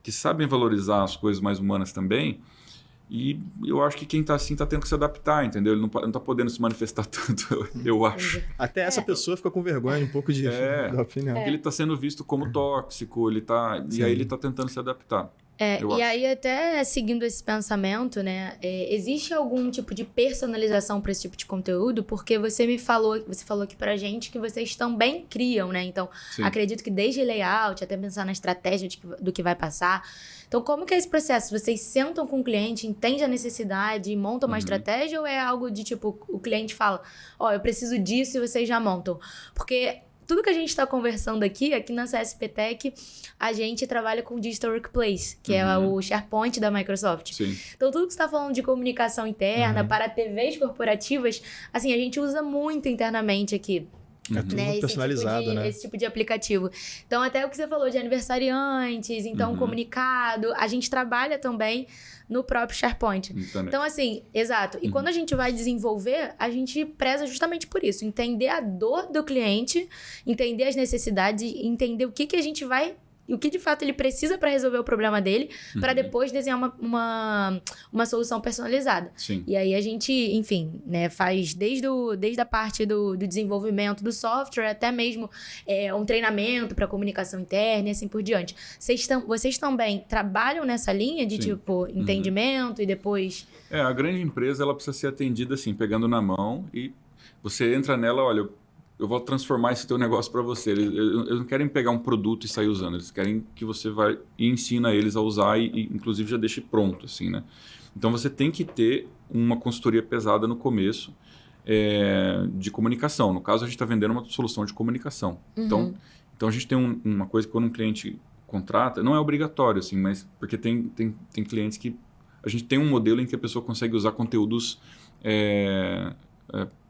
que sabem valorizar as coisas mais humanas também, e eu acho que quem está assim está tendo que se adaptar, entendeu? Ele não está podendo se manifestar tanto, eu acho. Até essa pessoa fica com vergonha um pouco da opinião. Porque ele está sendo visto como tóxico, e aí ele está tentando se adaptar. Aí até seguindo esse pensamento, né, existe algum tipo de personalização para esse tipo de conteúdo? Porque você falou aqui pra gente que vocês também criam, né? Então, acredito que desde layout, até pensar na estratégia do que vai passar. Então, como que é esse processo? Vocês sentam com o cliente, entendem a necessidade e montam uma estratégia, ou é algo de tipo, o cliente fala, eu preciso disso e vocês já montam? Porque... Tudo que a gente está conversando aqui na CSP a gente trabalha com Digital Workplace, que é o SharePoint da Microsoft. Sim. Então, tudo que você está falando de comunicação interna para TVs corporativas, assim, a gente usa muito internamente aqui. É tudo personalizado, né? Esse tipo de aplicativo. Então, até o que você falou de aniversariantes, então, comunicado, a gente trabalha também no próprio SharePoint. Então, assim, exato. E quando a gente vai desenvolver, a gente preza justamente por isso. Entender a dor do cliente, entender as necessidades, entender o que a gente vai... E o que, de fato, ele precisa para resolver o problema dele, para depois desenhar uma solução personalizada. Sim. E aí a gente, enfim, né, faz desde a parte do desenvolvimento do software, até mesmo um treinamento para comunicação interna e assim por diante. Vocês também trabalham nessa linha de, tipo, entendimento e depois... A grande empresa, ela precisa ser atendida, assim, pegando na mão, e você entra nela, olha... Eu vou transformar esse teu negócio para você. Eles não querem pegar um produto e sair usando. Eles querem que você vai e ensina eles a usar e inclusive, já deixe pronto, assim, né? Então, você tem que ter uma consultoria pesada no começo de comunicação. No caso, a gente está vendendo uma solução de comunicação. Então, a gente tem uma coisa que quando um cliente contrata, não é obrigatório, assim, mas porque tem clientes que... A gente tem um modelo em que a pessoa consegue usar conteúdos...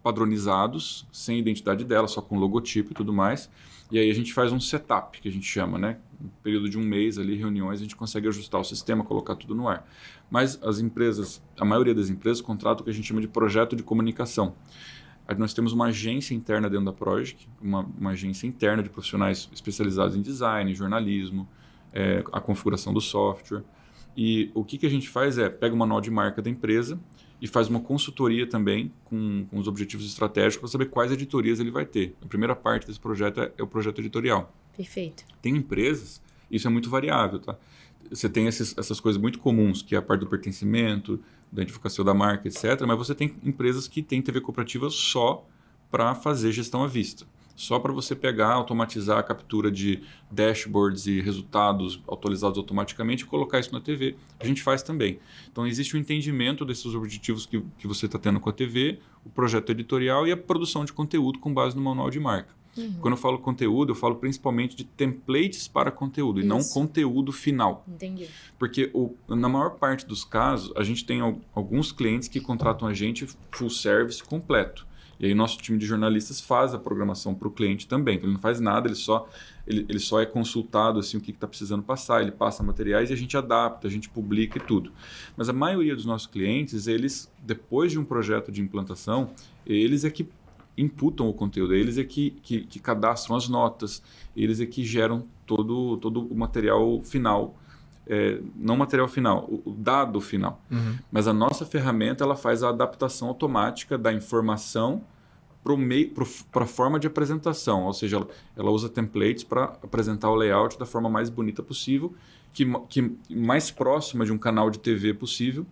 padronizados, sem a identidade dela, só com logotipo e tudo mais. E aí a gente faz um setup, que a gente chama, né? No período de um mês ali, reuniões, a gente consegue ajustar o sistema, colocar tudo no ar. Mas as empresas, a maioria das empresas, contratam o que a gente chama de projeto de comunicação. Aí nós temos uma agência interna dentro da Progic, uma agência interna de profissionais especializados em design, jornalismo, a configuração do software. E o que a gente faz pega o manual de marca da empresa e faz uma consultoria também com os objetivos estratégicos para saber quais editorias ele vai ter. A primeira parte desse projeto é o projeto editorial. Perfeito. Tem empresas, isso é muito variável, tá? Você tem essas coisas muito comuns, que é a parte do pertencimento, da identificação da marca, etc. Mas você tem empresas que têm TV cooperativa só para fazer gestão à vista. Só para você pegar, automatizar a captura de dashboards e resultados atualizados automaticamente e colocar isso na TV. A gente faz também. Então, existe o entendimento desses objetivos que você está tendo com a TV, o projeto editorial e a produção de conteúdo com base no manual de marca. Quando eu falo conteúdo, eu falo principalmente de templates para conteúdo e não conteúdo final. Entendi. Porque na maior parte dos casos, a gente tem alguns clientes que contratam a gente full service completo. E aí nosso time de jornalistas faz a programação para o cliente também. Então, ele não faz nada, ele só é consultado assim, o que está precisando passar, ele passa materiais e a gente adapta, a gente publica e tudo. Mas a maioria dos nossos clientes, eles, depois de um projeto de implantação, eles é que imputam o conteúdo, eles é que cadastram as notas, eles é que geram todo o material final. Não o material final, o dado final. Mas a nossa ferramenta ela faz a adaptação automática da informação para a forma de apresentação, ou seja, ela usa templates para apresentar o layout da forma mais bonita possível, que mais próxima de um canal de TV possível.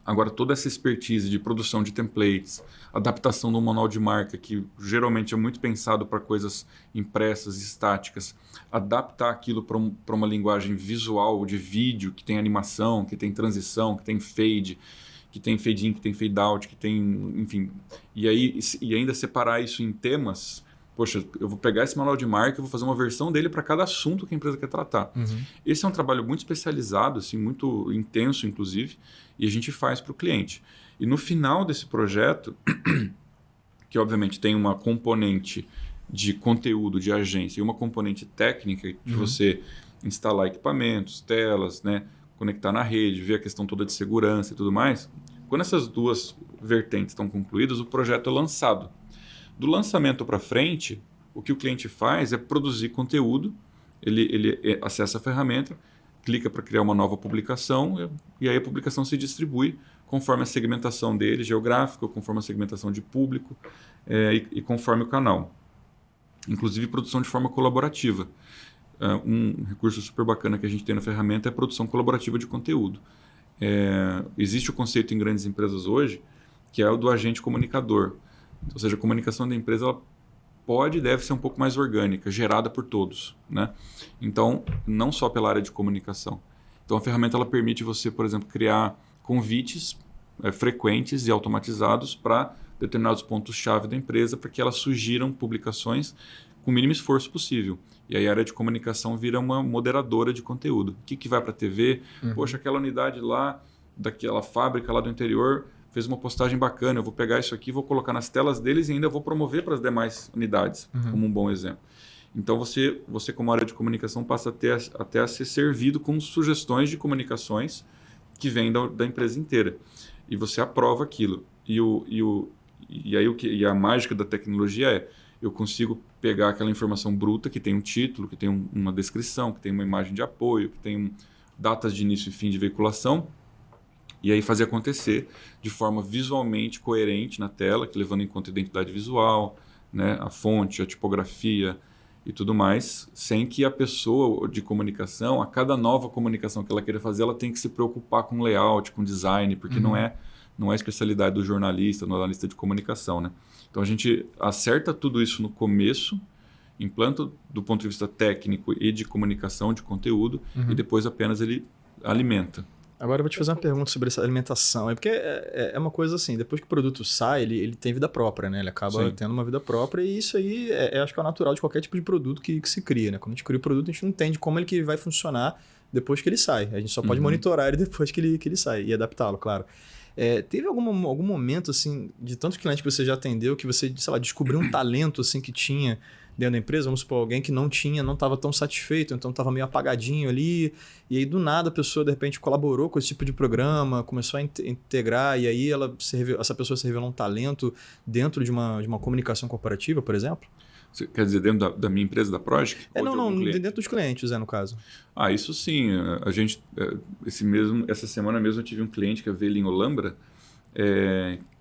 Agora, toda essa expertise de produção de templates, adaptação do manual de marca, que geralmente é muito pensado para coisas impressas e estáticas, adaptar aquilo para uma linguagem visual, de vídeo, que tem animação, que tem transição, que tem fade, que tem fade in, que tem fade out, que tem, enfim... E ainda separar isso em temas... Poxa, eu vou pegar esse manual de marca e vou fazer uma versão dele para cada assunto que a empresa quer tratar. Esse é um trabalho muito especializado, assim, muito intenso, inclusive, e a gente faz para o cliente. E no final desse projeto, que obviamente tem uma componente de conteúdo, de agência, e uma componente técnica de você instalar equipamentos, telas, né, conectar na rede, ver a questão toda de segurança e tudo mais, quando essas duas vertentes estão concluídas, o projeto é lançado. Do lançamento para frente, o que o cliente faz é produzir conteúdo, ele acessa a ferramenta, clica para criar uma nova publicação e aí a publicação se distribui conforme a segmentação dele, geográfica, conforme a segmentação de público e conforme o canal. Inclusive produção de forma colaborativa. Um recurso super bacana que a gente tem na ferramenta é a produção colaborativa de conteúdo. Existe o conceito em grandes empresas hoje, que é o do agente comunicador. Ou seja, a comunicação da empresa ela pode e deve ser um pouco mais orgânica, gerada por todos, né? Então, não só pela área de comunicação. Então, a ferramenta ela permite você, por exemplo, criar convites frequentes e automatizados para determinados pontos-chave da empresa para que elas sugiram publicações com o mínimo esforço possível. E aí a área de comunicação vira uma moderadora de conteúdo. O que vai para a TV? Poxa, aquela unidade lá, daquela fábrica lá do interior... fez uma postagem bacana, eu vou pegar isso aqui, vou colocar nas telas deles e ainda vou promover para as demais unidades, como um bom exemplo. Então, você como área de comunicação, passa até a ser servido com sugestões de comunicações que vêm da empresa inteira. E você aprova aquilo. E a mágica da tecnologia eu consigo pegar aquela informação bruta, que tem um título, que tem uma descrição, que tem uma imagem de apoio, que tem datas de início e fim de veiculação, e aí fazer acontecer de forma visualmente coerente na tela, que levando em conta a identidade visual, né, a fonte, a tipografia e tudo mais, sem que a pessoa de comunicação, a cada nova comunicação que ela queira fazer, ela tem que se preocupar com layout, com design, porque não é a especialidade do jornalista, do analista de comunicação, né? Então a gente acerta tudo isso no começo, implanta do ponto de vista técnico e de comunicação, de conteúdo, e depois apenas ele alimenta. Agora eu vou te fazer uma pergunta sobre essa alimentação. Porque é uma coisa assim, depois que o produto sai, ele tem vida própria, né? Ele acaba tendo uma vida própria e isso aí acho que é natural de qualquer tipo de produto que se cria, né? Quando a gente cria o produto, a gente não entende como ele que vai funcionar depois que ele sai. A gente só pode monitorar ele depois que ele sai e adaptá-lo, claro. Teve algum momento, assim, de tantos clientes que você já atendeu, que você, sei lá, descobriu um talento, assim, que tinha dentro da empresa? Vamos supor, alguém que não estava tão satisfeito, então estava meio apagadinho ali, e aí do nada a pessoa, de repente, colaborou com esse tipo de programa, começou a integrar, e aí essa pessoa se revelou um talento dentro de uma comunicação corporativa, por exemplo? Você quer dizer dentro da minha empresa, da Projic? Não, dentro dos clientes, no caso. Isso sim. A gente, essa semana mesmo eu tive um cliente que é a Velin Olambra,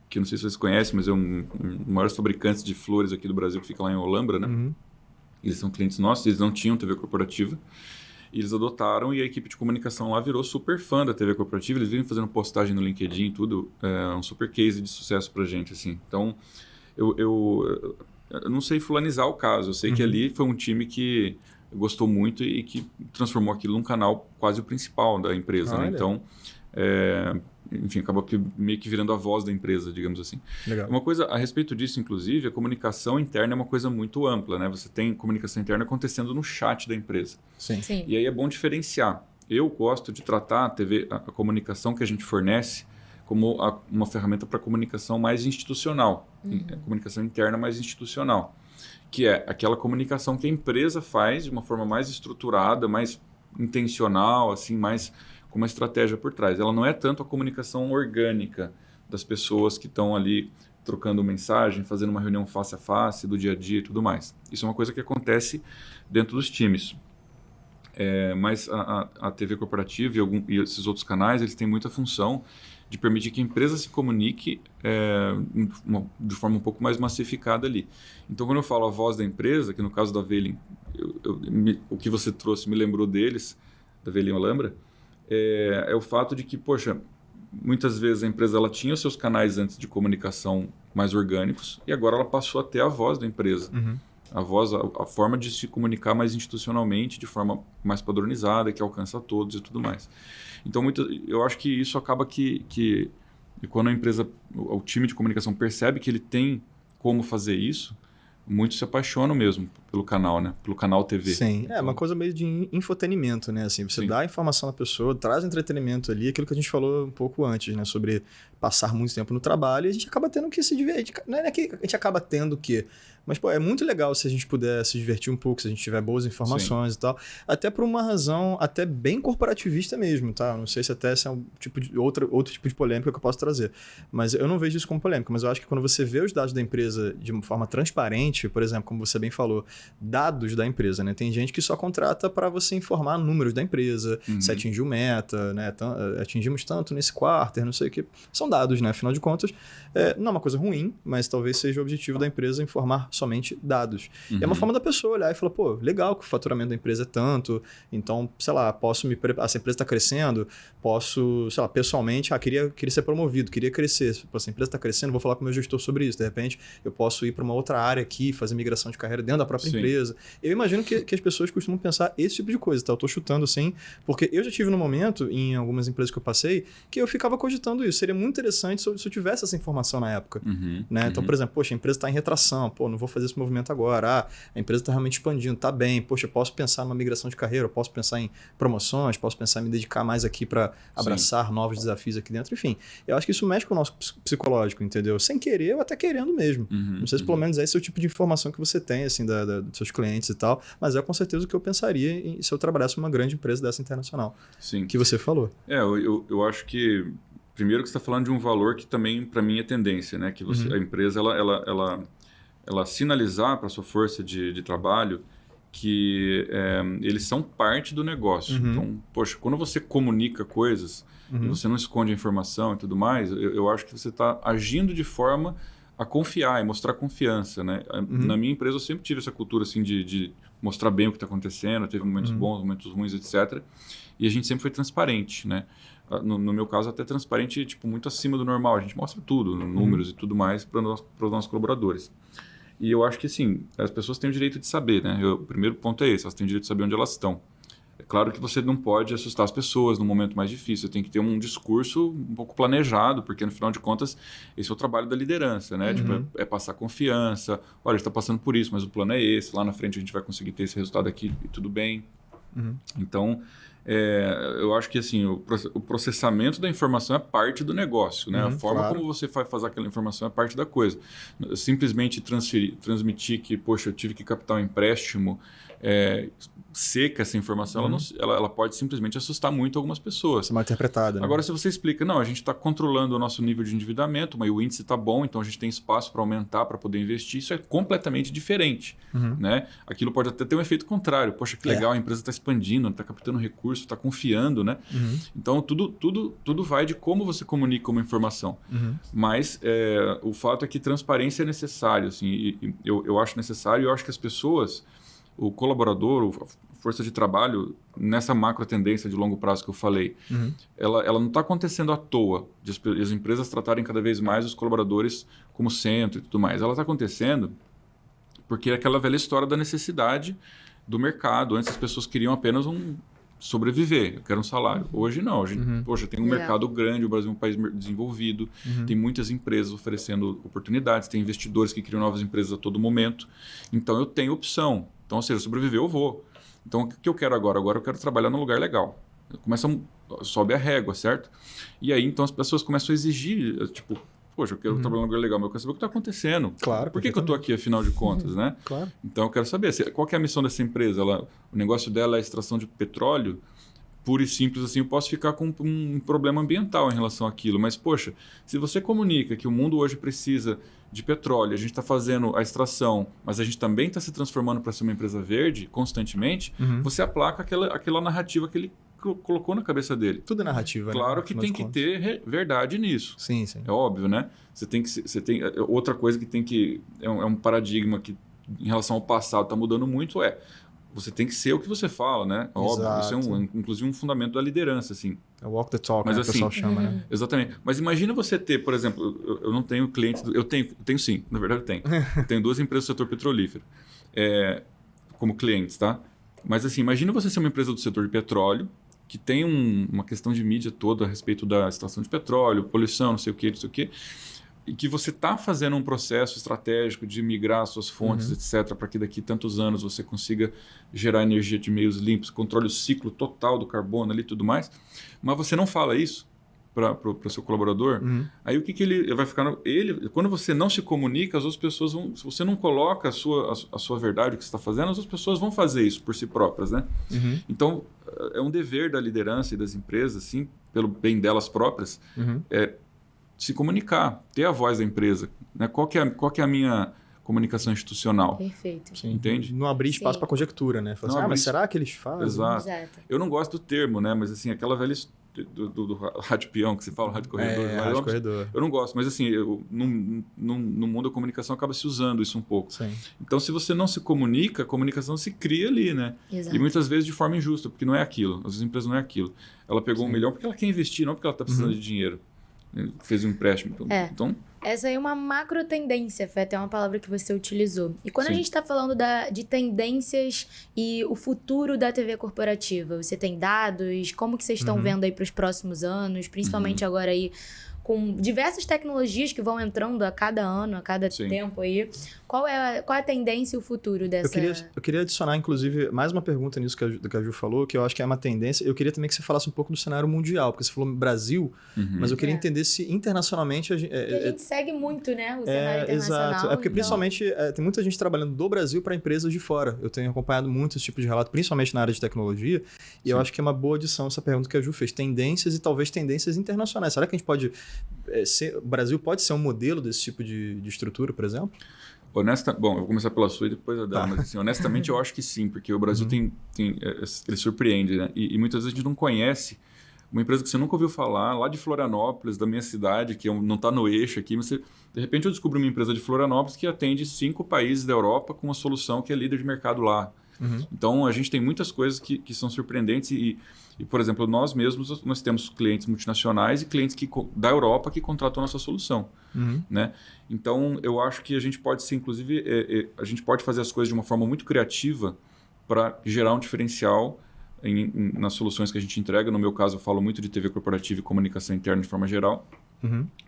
que não sei se vocês conhecem, mas é um dos maiores fabricantes de flores aqui do Brasil, que fica lá em Olambra, né? Uhum. Eles são clientes nossos, eles não tinham TV corporativa, e eles adotaram, e a equipe de comunicação lá virou super fã da TV corporativa, eles vivem fazendo postagem no LinkedIn e tudo, um super case de sucesso pra gente, assim. Então, eu não sei fulanizar o caso, eu sei que ali foi um time que gostou muito e que transformou aquilo num canal quase o principal da empresa, né? Então, enfim, acabou meio que virando a voz da empresa, digamos assim. Legal. Uma coisa a respeito disso, inclusive, a comunicação interna é uma coisa muito ampla, né? Você tem comunicação interna acontecendo no chat da empresa. Sim. E aí é bom diferenciar. Eu gosto de tratar a comunicação que a gente fornece como uma ferramenta para comunicação mais institucional, comunicação interna mais institucional, que é aquela comunicação que a empresa faz de uma forma mais estruturada, mais intencional, assim, mais com uma estratégia por trás. Ela não é tanto a comunicação orgânica das pessoas que estão ali trocando mensagem, fazendo uma reunião face a face do dia a dia e tudo mais. Isso é uma coisa que acontece dentro dos times. Mas a TV corporativa e esses outros canais, eles têm muita função de permitir que a empresa se comunique de forma um pouco mais massificada ali. Então, quando eu falo a voz da empresa, que no caso da Velin, o que você trouxe me lembrou deles, da Velin Olambra, é o fato de que, poxa, muitas vezes a empresa ela tinha os seus canais antes de comunicação mais orgânicos e agora ela passou a ter a voz da empresa. A voz, a forma de se comunicar mais institucionalmente, de forma mais padronizada, que alcança a todos e tudo mais. Então, eu acho que isso acaba que quando a empresa, o time de comunicação percebe que ele tem como fazer isso, muitos se apaixonam mesmo pelo canal, né? Pelo canal TV. Sim, então, uma coisa meio de infotenimento, né? Assim, você dá a informação à pessoa, traz entretenimento ali, aquilo que a gente falou um pouco antes, né? Sobre passar muito tempo no trabalho e a gente acaba tendo que se divertir. Não é que a gente acaba tendo que... Mas, pô, é muito legal se a gente puder se divertir um pouco, se a gente tiver boas informações e tal. Até por uma razão até bem corporativista mesmo, tá? Não sei se até esse é um tipo de outro tipo de polêmica que eu posso trazer. Mas eu não vejo isso como polêmica. Mas eu acho que quando você vê os dados da empresa de uma forma transparente, por exemplo, como você bem falou, dados da empresa, né? Tem gente que só contrata para você informar números da empresa, se atingiu meta, né? Atingimos tanto nesse quarter, não sei o que. São dados, né? Afinal de contas, não é uma coisa ruim, mas talvez seja o objetivo da empresa informar somente dados. E é uma forma da pessoa olhar e falar, pô, legal que o faturamento da empresa é tanto, então, sei lá, posso essa empresa está crescendo, posso, sei lá, pessoalmente, queria ser promovido, queria crescer. Pô, essa empresa está crescendo, vou falar com o meu gestor sobre isso. De repente, eu posso ir para uma outra área aqui, fazer migração de carreira dentro da própria empresa. Eu imagino que as pessoas costumam pensar esse tipo de coisa, tá? Eu tô chutando assim, porque eu já tive no momento, em algumas empresas que eu passei, que eu ficava cogitando isso. Seria muito interessante se eu tivesse essa informação na época. Né? Então, por exemplo, poxa, a empresa está em retração, pô, não vou fazer esse movimento agora. A empresa está realmente expandindo, tá bem, poxa, eu posso pensar numa migração de carreira, eu posso pensar em promoções, posso pensar em me dedicar mais aqui para abraçar novos desafios aqui dentro. Enfim, eu acho que isso mexe com o nosso psicológico, entendeu? Sem querer ou até querendo mesmo. Não sei se pelo menos esse é o tipo de informação que você tem, assim, dos seus clientes e tal, mas é com certeza o que eu pensaria se eu trabalhasse numa grande empresa dessa internacional. Sim. Que você falou. Eu acho que primeiro que você está falando de um valor que também, para mim, é tendência, né? Que a empresa, ela sinalizar para a sua força de trabalho que eles são parte do negócio. Então, poxa, quando você comunica coisas e você não esconde a informação e tudo mais, eu acho que você está agindo de forma a confiar e mostrar confiança, né? Na minha empresa eu sempre tive essa cultura assim de mostrar bem o que está acontecendo, teve momentos bons, momentos ruins, etc. E a gente sempre foi transparente, né? No meu caso, até transparente, tipo, muito acima do normal. A gente mostra tudo, números e tudo mais para os nossos colaboradores. E eu acho que, assim, as pessoas têm o direito de saber, né? O primeiro ponto é esse, elas têm o direito de saber onde elas estão. É claro que você não pode assustar as pessoas no momento mais difícil, você tem que ter um discurso um pouco planejado, porque, no final de contas, esse é o trabalho da liderança, né? Tipo, é passar confiança, olha, a gente está passando por isso, mas o plano é esse, lá na frente a gente vai conseguir ter esse resultado aqui e tudo bem. Então, Eu acho que assim, o processamento da informação é parte do negócio, né? A forma como você vai fazer aquela informação é parte da coisa. Simplesmente transmitir que, poxa, eu tive que captar um empréstimo, seca essa informação, ela pode simplesmente assustar muito algumas pessoas. Ser mal interpretada, né? Agora, se você explica, não, a gente está controlando o nosso nível de endividamento, mas o índice está bom, então a gente tem espaço para aumentar, para poder investir, isso é completamente diferente. Né? Aquilo pode até ter um efeito contrário. Poxa, que legal, a empresa está expandindo, está captando recurso, está confiando, né? Então, tudo vai de como você comunica uma informação. Mas o fato é que transparência é necessário. Assim, eu acho necessário, eu acho que as pessoas, o colaborador, a força de trabalho, nessa macro tendência de longo prazo que eu falei, ela não está acontecendo à toa, de as empresas tratarem cada vez mais os colaboradores como centro e tudo mais. Ela está acontecendo porque é aquela velha história da necessidade do mercado. Antes as pessoas queriam apenas sobreviver, eu quero um salário. Hoje não, poxa, tem um mercado grande, o Brasil é um país desenvolvido, tem muitas empresas oferecendo oportunidades, tem investidores que criam novas empresas a todo momento. Então eu tenho opção. Então, ou seja, sobreviver eu vou. Então, o que eu quero agora? Agora eu quero trabalhar num lugar legal. Sobe a régua, certo? E aí, então, as pessoas começam a exigir, tipo, poxa, eu quero trabalhar num lugar legal, mas eu quero saber o que está acontecendo. Claro. Por que eu estou aqui, afinal de contas, né? Claro. Então, eu quero saber, qual que é a missão dessa empresa? O negócio dela é a extração de petróleo? Puro e simples assim, eu posso ficar com um problema ambiental em relação àquilo. Mas, poxa, se você comunica que o mundo hoje precisa de petróleo, a gente está fazendo a extração, mas a gente também está se transformando para ser uma empresa verde constantemente, você aplaca aquela narrativa que ele colocou na cabeça dele. Tudo é narrativa, claro, né? Que tem que ter verdade nisso. Sim. É óbvio, né? Outra coisa que tem que... É um paradigma que, em relação ao passado, está mudando muito, você tem que ser o que você fala, né? Óbvio, isso é inclusive um fundamento da liderança, assim. É walk the talk, mas, né? Assim, o pessoal chama, né? Exatamente. Mas imagina você ter, por exemplo, eu não tenho clientes... Eu tenho sim, na verdade eu tenho. Eu tenho 2 empresas do setor petrolífero como clientes, tá? Mas assim, imagina você ser uma empresa do setor de petróleo, que tem uma questão de mídia toda a respeito da extração de petróleo, poluição, não sei o quê, e que você está fazendo um processo estratégico de migrar suas fontes, etc., para que daqui a tantos anos você consiga gerar energia de meios limpos, controle o ciclo total do carbono ali e tudo mais, mas você não fala isso para o seu colaborador, aí o que ele vai ficar... Quando você não se comunica, as outras pessoas vão... Se você não coloca a sua verdade, o que você está fazendo, as outras pessoas vão fazer isso por si próprias, né? Então, é um dever da liderança e das empresas, assim, pelo bem delas próprias, se comunicar, ter a voz da empresa, né? Qual que é a minha comunicação institucional? Perfeito. Sim. Entende? Não abrir espaço para conjectura, né? Falar assim, mas será que eles fazem? Exato. Eu não gosto do termo, né? Mas assim, aquela velha do rádio peão que se fala, rádio corredor. Rádio corredor. Eu não gosto, mas assim, no mundo da comunicação acaba se usando isso um pouco. Sim. Então, se você não se comunica, a comunicação se cria ali, né? Exato. E muitas vezes de forma injusta, porque não é aquilo. Às vezes a empresa não é aquilo. Ela pegou 1 milhão porque ela quer investir, não porque ela está precisando de dinheiro. Fez um empréstimo. Então, essa aí é uma macro tendência, Fê, é uma palavra que você utilizou. E quando a gente está falando de tendências e o futuro da TV corporativa, você tem dados? Como que vocês estão vendo aí para os próximos anos? Principalmente agora aí com diversas tecnologias que vão entrando a cada ano, a cada tempo aí. Qual é a tendência e o futuro dessa... Eu queria adicionar, inclusive, mais uma pergunta nisso que a Ju falou, que eu acho que é uma tendência. Eu queria também que você falasse um pouco do cenário mundial, porque você falou Brasil, mas eu queria entender se internacionalmente... Porque a gente segue muito, né, o cenário internacional. Exato. Porque principalmente tem muita gente trabalhando do Brasil para empresas de fora. Eu tenho acompanhado muito esse tipo de relato, principalmente na área de tecnologia, e eu acho que é uma boa adição essa pergunta que a Ju fez. Tendências e talvez tendências internacionais. Será que a gente pode... o Brasil pode ser um modelo desse tipo de estrutura, por exemplo? Bom, eu vou começar pela sua e depois a dela, mas assim, honestamente eu acho que sim, porque o Brasil ele surpreende, né? E muitas vezes a gente não conhece uma empresa que você nunca ouviu falar, lá de Florianópolis, da minha cidade, que não está no eixo aqui, mas de repente eu descubro uma empresa de Florianópolis que atende 5 países da Europa com uma solução que é líder de mercado lá. Então, a gente tem muitas coisas que são surpreendentes e, por exemplo, nós mesmos, nós temos clientes multinacionais e clientes da Europa que contratam a nossa solução. Né? Então, eu acho que a gente pode ser, inclusive, a gente pode fazer as coisas de uma forma muito criativa para gerar um diferencial nas soluções que a gente entrega. No meu caso, eu falo muito de TV corporativa e comunicação interna de forma geral,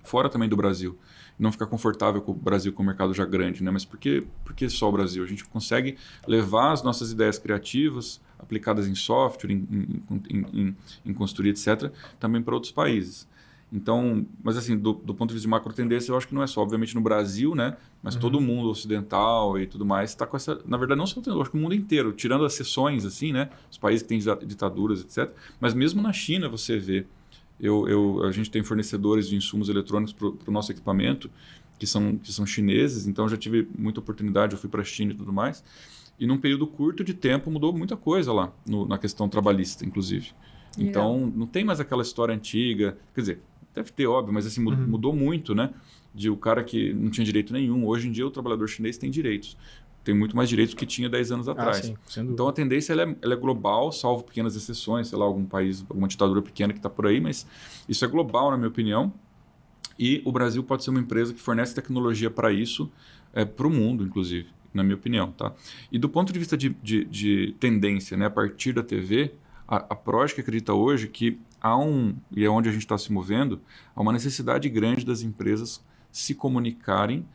fora também do Brasil. Não ficar confortável com o Brasil, com o mercado já grande, né? Mas por que só o Brasil? A gente consegue levar as nossas ideias criativas aplicadas em software, em consultoria, etc., também para outros países. Então, mas assim, do ponto de vista de macro tendência, eu acho que não é só, obviamente, no Brasil, né? Mas todo mundo ocidental e tudo mais está com essa... Na verdade, não só eu acho que o mundo inteiro, tirando as exceções, assim, né? Os países que têm ditaduras, etc. Mas mesmo na China, você vê... A gente tem fornecedores de insumos eletrônicos para o nosso equipamento, que são chineses, então eu já tive muita oportunidade, eu fui para a China e tudo mais. E num período curto de tempo mudou muita coisa lá, na questão trabalhista, inclusive. Legal. Então, não tem mais aquela história antiga. Quer dizer, deve ter, óbvio, mas assim, mudou muito, né? De o cara que não tinha direito nenhum. Hoje em dia, o trabalhador chinês tem direitos. Tem muito mais direitos do que tinha 10 anos atrás. Sim, sem dúvida. Então, a tendência ela é global, salvo pequenas exceções, sei lá, algum país, alguma ditadura pequena que está por aí, mas isso é global, na minha opinião. E o Brasil pode ser uma empresa que fornece tecnologia para isso, para o mundo, inclusive, na minha opinião. Tá? E do ponto de vista de tendência, né, a partir da TV, a Progic acredita hoje que e é onde a gente está se movendo, há uma necessidade grande das empresas se comunicarem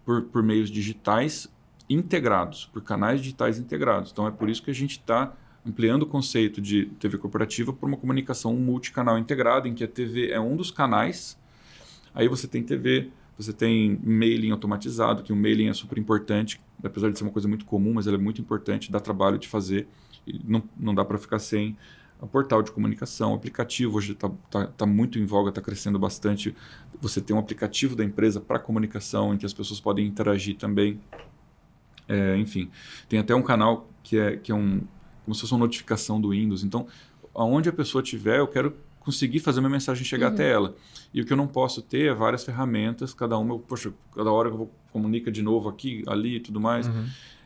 por meios digitais integrados, por canais digitais integrados. Então, é por isso que a gente está ampliando o conceito de TV corporativa por uma comunicação multicanal integrada, em que a TV é um dos canais. Aí você tem TV, você tem mailing automatizado, que o mailing é super importante, apesar de ser uma coisa muito comum, mas ela é muito importante, dá trabalho de fazer, e não dá para ficar sem. O portal de comunicação, aplicativo, hoje está muito em voga, está crescendo bastante. Você tem um aplicativo da empresa para comunicação, em que as pessoas podem interagir também. Enfim, tem até um canal que é como se fosse uma notificação do Windows. Então, aonde a pessoa estiver, eu quero conseguir fazer minha mensagem chegar até ela. E o que eu não posso ter é várias ferramentas, cada hora eu vou comunica de novo aqui, ali e tudo mais.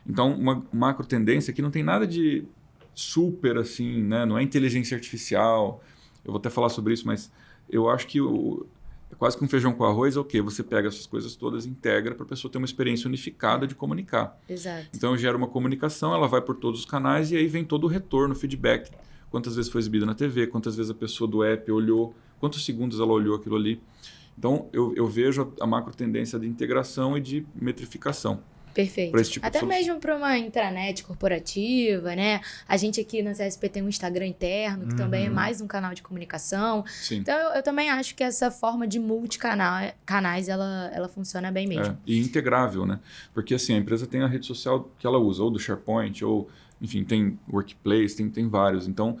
Então, uma macro tendência que não tem nada de super assim, né? Não é inteligência artificial. Eu vou até falar sobre isso, mas eu acho que é quase que um feijão com arroz é o quê? Você pega essas coisas todas e integra para a pessoa ter uma experiência unificada de comunicar. Exato. Então, gera uma comunicação, ela vai por todos os canais e aí vem todo o retorno, o feedback. Quantas vezes foi exibido na TV, quantas vezes a pessoa do app olhou, quantos segundos ela olhou aquilo ali. Então, eu vejo a macro tendência de integração e de metrificação. Perfeito. Pra esse tipo de Até solução. mesmo para uma intranet corporativa, né? A gente aqui na CSP tem um Instagram interno, que também é mais um canal de comunicação. Sim. Então, eu também acho que essa forma de multicanais, ela funciona bem mesmo. E integrável, né? Porque assim, a empresa tem a rede social que ela usa, ou do SharePoint, ou, enfim, tem Workplace, tem vários. Então,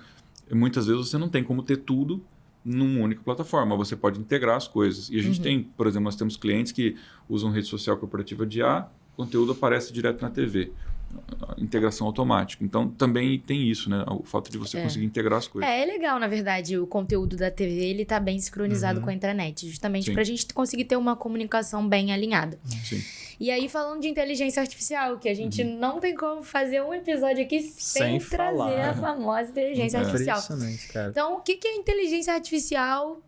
muitas vezes você não tem como ter tudo numa única plataforma, você pode integrar as coisas. E a gente tem, por exemplo, nós temos clientes que usam rede social corporativa de A, o conteúdo aparece direto na TV. Integração automática. Então, também tem isso, né? O fato de você conseguir integrar as coisas. É legal, na verdade, o conteúdo da TV, ele tá bem sincronizado com a intranet, justamente Sim. pra gente conseguir ter uma comunicação bem alinhada. Sim. E aí, falando de inteligência artificial, que a gente não tem como fazer um episódio aqui sem trazer falar. a famosa inteligência artificial. Impressionante, cara. Então, o que a inteligência artificial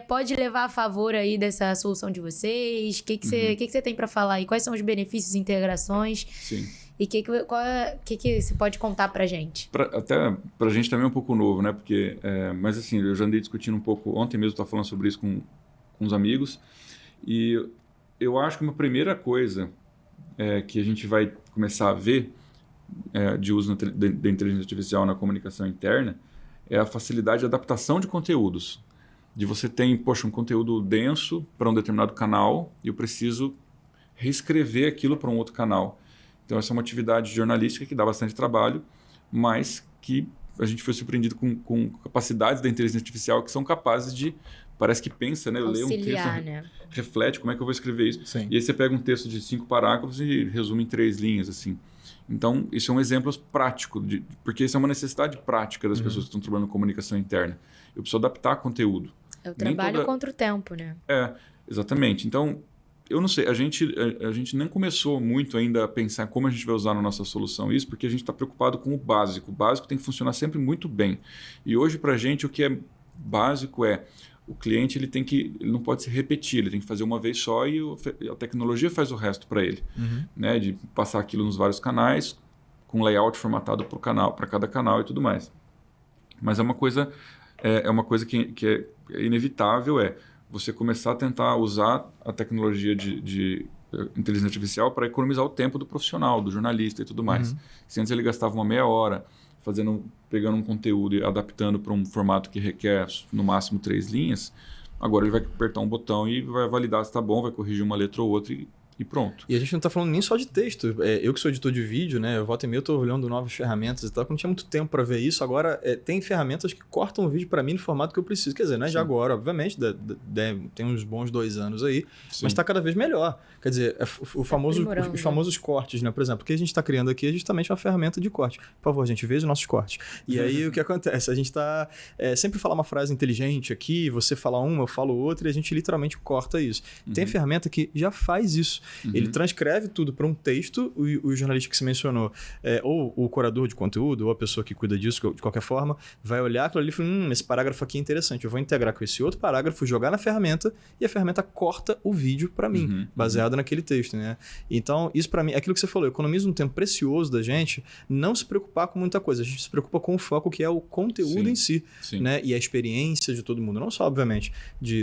pode levar a favor aí dessa solução de vocês? O que você tem para falar aí? Quais são os benefícios e integrações? Sim. E o que você pode contar pra gente? Até pra gente também é um pouco novo, né? Porque, mas assim, eu já andei discutindo um pouco, ontem mesmo eu estava falando sobre isso com uns amigos, e eu acho que uma primeira coisa que a gente vai começar a ver de uso da inteligência artificial na comunicação interna é a facilidade de adaptação de conteúdos. De você ter, um conteúdo denso para um determinado canal e eu preciso reescrever aquilo para um outro canal. Então, essa é uma atividade jornalística que dá bastante trabalho, mas que a gente foi surpreendido com capacidades da inteligência artificial que são capazes de... Parece que pensa, né? Ler um texto, né? reflete como é que eu vou escrever isso. Sim. E aí você pega um texto de 5 parágrafos e resume em 3 linhas, assim. Então, isso é um exemplo prático, porque isso é uma necessidade prática das pessoas que estão trabalhando em comunicação interna. Eu preciso adaptar conteúdo. É o trabalho contra o tempo, né? Exatamente. Então, eu não sei, a gente nem começou muito ainda a pensar como a gente vai usar na nossa solução isso, porque a gente está preocupado com o básico. O básico tem que funcionar sempre muito bem. E hoje, para a gente, o que é básico o cliente ele não pode se repetir, ele tem que fazer uma vez só e a tecnologia faz o resto para ele. Né? De passar aquilo nos vários canais, com layout formatado para cada canal e tudo mais. Mas é uma coisa que é inevitável, você começar a tentar usar a tecnologia de inteligência artificial para economizar o tempo do profissional, do jornalista e tudo mais. Se antes ele gastava uma meia hora pegando um conteúdo e adaptando para um formato que requer no máximo 3 linhas, agora ele vai apertar um botão e vai validar se está bom, vai corrigir uma letra ou outra e pronto. E a gente não tá falando nem só de texto. Eu que sou editor de vídeo, né? Eu volta e meia eu tô olhando novas ferramentas e tal, que não tinha muito tempo para ver isso. Agora, tem ferramentas que cortam o vídeo para mim no formato que eu preciso. Quer dizer, não é de agora, obviamente, tem uns bons 2 anos aí, Sim. mas tá cada vez melhor. Quer dizer, os famosos cortes, né? Por exemplo, o que a gente está criando aqui é justamente uma ferramenta de corte. Por favor, gente, veja os nossos cortes. E aí, o que acontece? A gente tá sempre falar uma frase inteligente aqui, você fala uma, eu falo outra, e a gente literalmente corta isso. Tem ferramenta que já faz isso. Ele transcreve tudo para um texto, o jornalista que você mencionou, ou o curador de conteúdo, ou a pessoa que cuida disso, de qualquer forma, vai olhar aquilo ali e fala, esse parágrafo aqui é interessante, eu vou integrar com esse outro parágrafo, jogar na ferramenta, e a ferramenta corta o vídeo para mim, baseado naquele texto, né? Então, isso para mim, é aquilo que você falou, economiza um tempo precioso da gente não se preocupar com muita coisa, a gente se preocupa com o foco que é o conteúdo em si, né? E a experiência de todo mundo, não só, obviamente,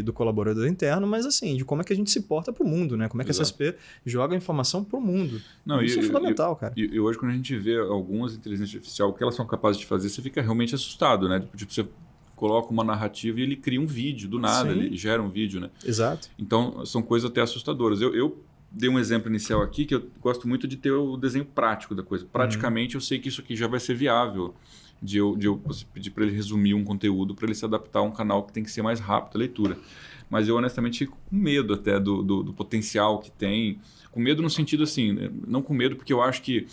do colaborador interno, mas assim, de como é que a gente se porta para o mundo, né? Como é que a SSP joga a informação para o mundo. Isso é fundamental, cara. E hoje, quando a gente vê algumas inteligências artificiais, o que elas são capazes de fazer, você fica realmente assustado, né? Tipo, você coloca uma narrativa e ele cria um vídeo do nada, ele gera um vídeo, né? Exato. Então, são coisas até assustadoras. Eu dei um exemplo inicial aqui, que eu gosto muito de ter o desenho prático da coisa. Praticamente, eu sei que isso aqui já vai ser viável, de eu pedir para ele resumir um conteúdo, para ele se adaptar a um canal que tem que ser mais rápido a leitura. Mas eu, honestamente, fico com medo até do potencial que tem. Com medo no sentido assim, né? Não com medo, porque eu acho que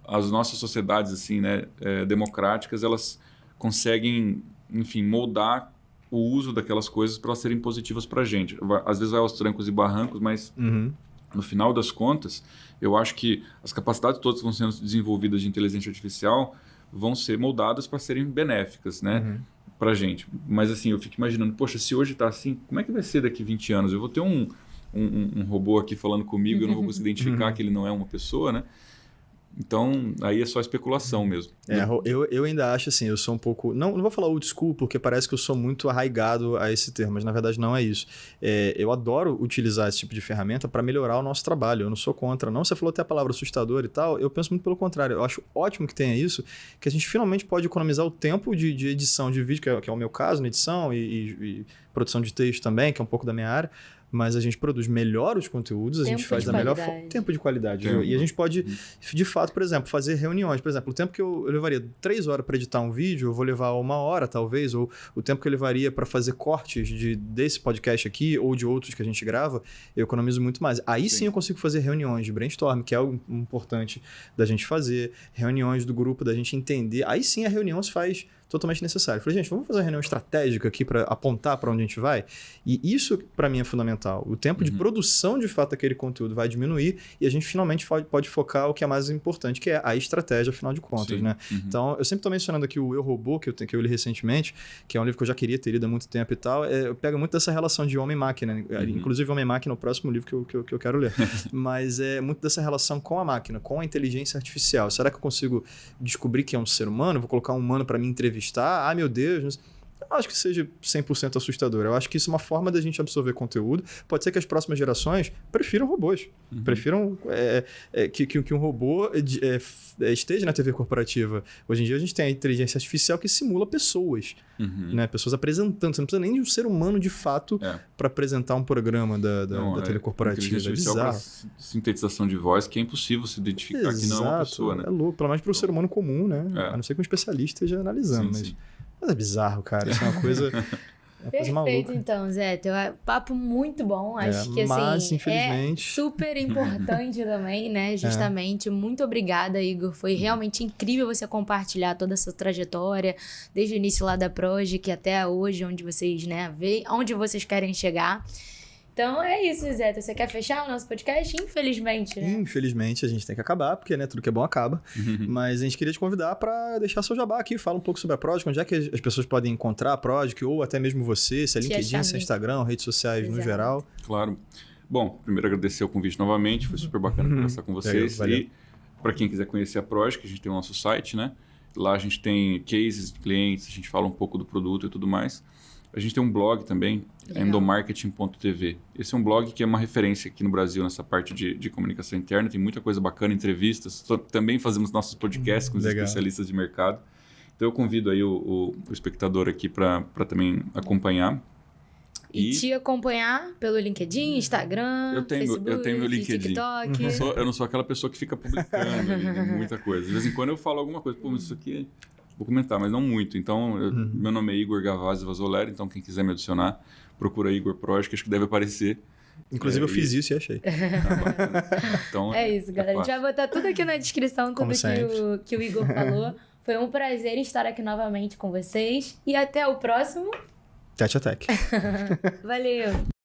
as nossas sociedades assim, né, democráticas, elas conseguem, enfim, moldar o uso daquelas coisas para elas serem positivas para a gente. Às vezes vai aos trancos e barrancos, mas no final das contas, eu acho que as capacidades todas que vão sendo desenvolvidas de inteligência artificial vão ser moldadas para serem benéficas, né? Pra gente. Mas assim, eu fico imaginando, poxa, se hoje tá assim, como é que vai ser daqui 20 anos? Eu vou ter um robô aqui falando comigo, eu não vou conseguir identificar que ele não é uma pessoa, né? Então, aí é só especulação mesmo. Eu ainda acho assim, eu sou um pouco... Não vou falar old school, porque parece que eu sou muito arraigado a esse termo, mas na verdade não é isso. Eu adoro utilizar esse tipo de ferramenta para melhorar o nosso trabalho. Eu não sou contra, não. Você falou até a palavra assustador e tal, eu penso muito pelo contrário. Eu acho ótimo que tenha isso, que a gente finalmente pode economizar o tempo de edição de vídeo, que é o meu caso, na edição, e produção de texto também, que é um pouco da minha área. Mas a gente produz melhor os conteúdos, a gente faz da melhor forma. Tempo de qualidade. E a gente pode, de fato, por exemplo, fazer reuniões. Por exemplo, o tempo que eu levaria 3 horas para editar um vídeo, eu vou levar 1 hora, talvez, ou o tempo que eu levaria para fazer cortes desse podcast aqui ou de outros que a gente grava, eu economizo muito mais. Aí sim eu consigo fazer reuniões de brainstorm, que é o importante da gente fazer, reuniões do grupo, da gente entender. Aí sim a reunião se faz totalmente necessário. Falei, gente, vamos fazer uma reunião estratégica aqui para apontar para onde a gente vai? E isso, para mim, é fundamental. O tempo de produção, de fato, daquele conteúdo vai diminuir e a gente finalmente pode focar o que é mais importante, que é a estratégia, afinal de contas, né? Então, eu sempre estou mencionando aqui o Eu, Robô, que eu li recentemente, que é um livro que eu já queria ter lido há muito tempo e tal. Eu pego muito dessa relação de homem-máquina, inclusive homem-máquina é o próximo livro que eu quero ler. Mas é muito dessa relação com a máquina, com a inteligência artificial. Será que eu consigo descobrir que é um ser humano? Vou colocar um humano para me entrevistar? Ah, meu Deus, não acho que seja 100% assustador. Eu acho que isso é uma forma da gente absorver conteúdo. Pode ser que as próximas gerações prefiram robôs. Prefiram que um robô esteja na TV corporativa. Hoje em dia a gente tem a inteligência artificial que simula pessoas. Né? Pessoas apresentando. Você não precisa nem de um ser humano de fato para apresentar um programa da TV corporativa. É bizarro. Sintetização de voz que é impossível se identificar que não é uma pessoa. Né? É louco. Pelo menos para o ser humano comum, né? A não ser que um especialista esteja analisando. Mas é bizarro, cara. Isso é uma coisa... Perfeito, então, Zé. Teu papo muito bom. Acho que assim, infelizmente... é super importante também, né? Justamente. Muito obrigada, Igor. Foi realmente incrível você compartilhar toda essa trajetória, desde o início lá da Progic até hoje, onde vocês, né, onde vocês querem chegar. Então é isso, Zé. Você quer fechar o nosso podcast? Infelizmente, né? Infelizmente, a gente tem que acabar, porque né, tudo que é bom acaba. Mas a gente queria te convidar para deixar seu jabá aqui. Fala um pouco sobre a Progic, onde é que as pessoas podem encontrar a Progic, ou até mesmo você, se é LinkedIn, se é Instagram, redes sociais no geral. Claro. Bom, primeiro agradecer o convite novamente. Foi super bacana conversar com vocês. Valeu. E para quem quiser conhecer a Progic, a gente tem o nosso site, né? Lá a gente tem cases de clientes, a gente fala um pouco do produto e tudo mais. A gente tem um blog também, endomarketing.tv. Esse é um blog que é uma referência aqui no Brasil nessa parte de comunicação interna. Tem muita coisa bacana, entrevistas. Também fazemos nossos podcasts com os especialistas de mercado. Então eu convido aí o espectador aqui para também acompanhar. E te acompanhar pelo LinkedIn, Instagram, Facebook, eu tenho meu LinkedIn. TikTok. Eu não sou aquela pessoa que fica publicando ali, né, muita coisa. De vez em quando eu falo alguma coisa, pô, mas isso aqui vou comentar, mas não muito. Então, meu nome é Igor Gavazzi Vazoleri, então quem quiser me adicionar, procura Igor Project, acho que deve aparecer. Inclusive eu fiz isso e achei. Então, É isso, galera. A gente vai botar tudo aqui na descrição, tudo que o Igor falou. Foi um prazer estar aqui novamente com vocês. E até o próximo. Tete a Tech. Valeu!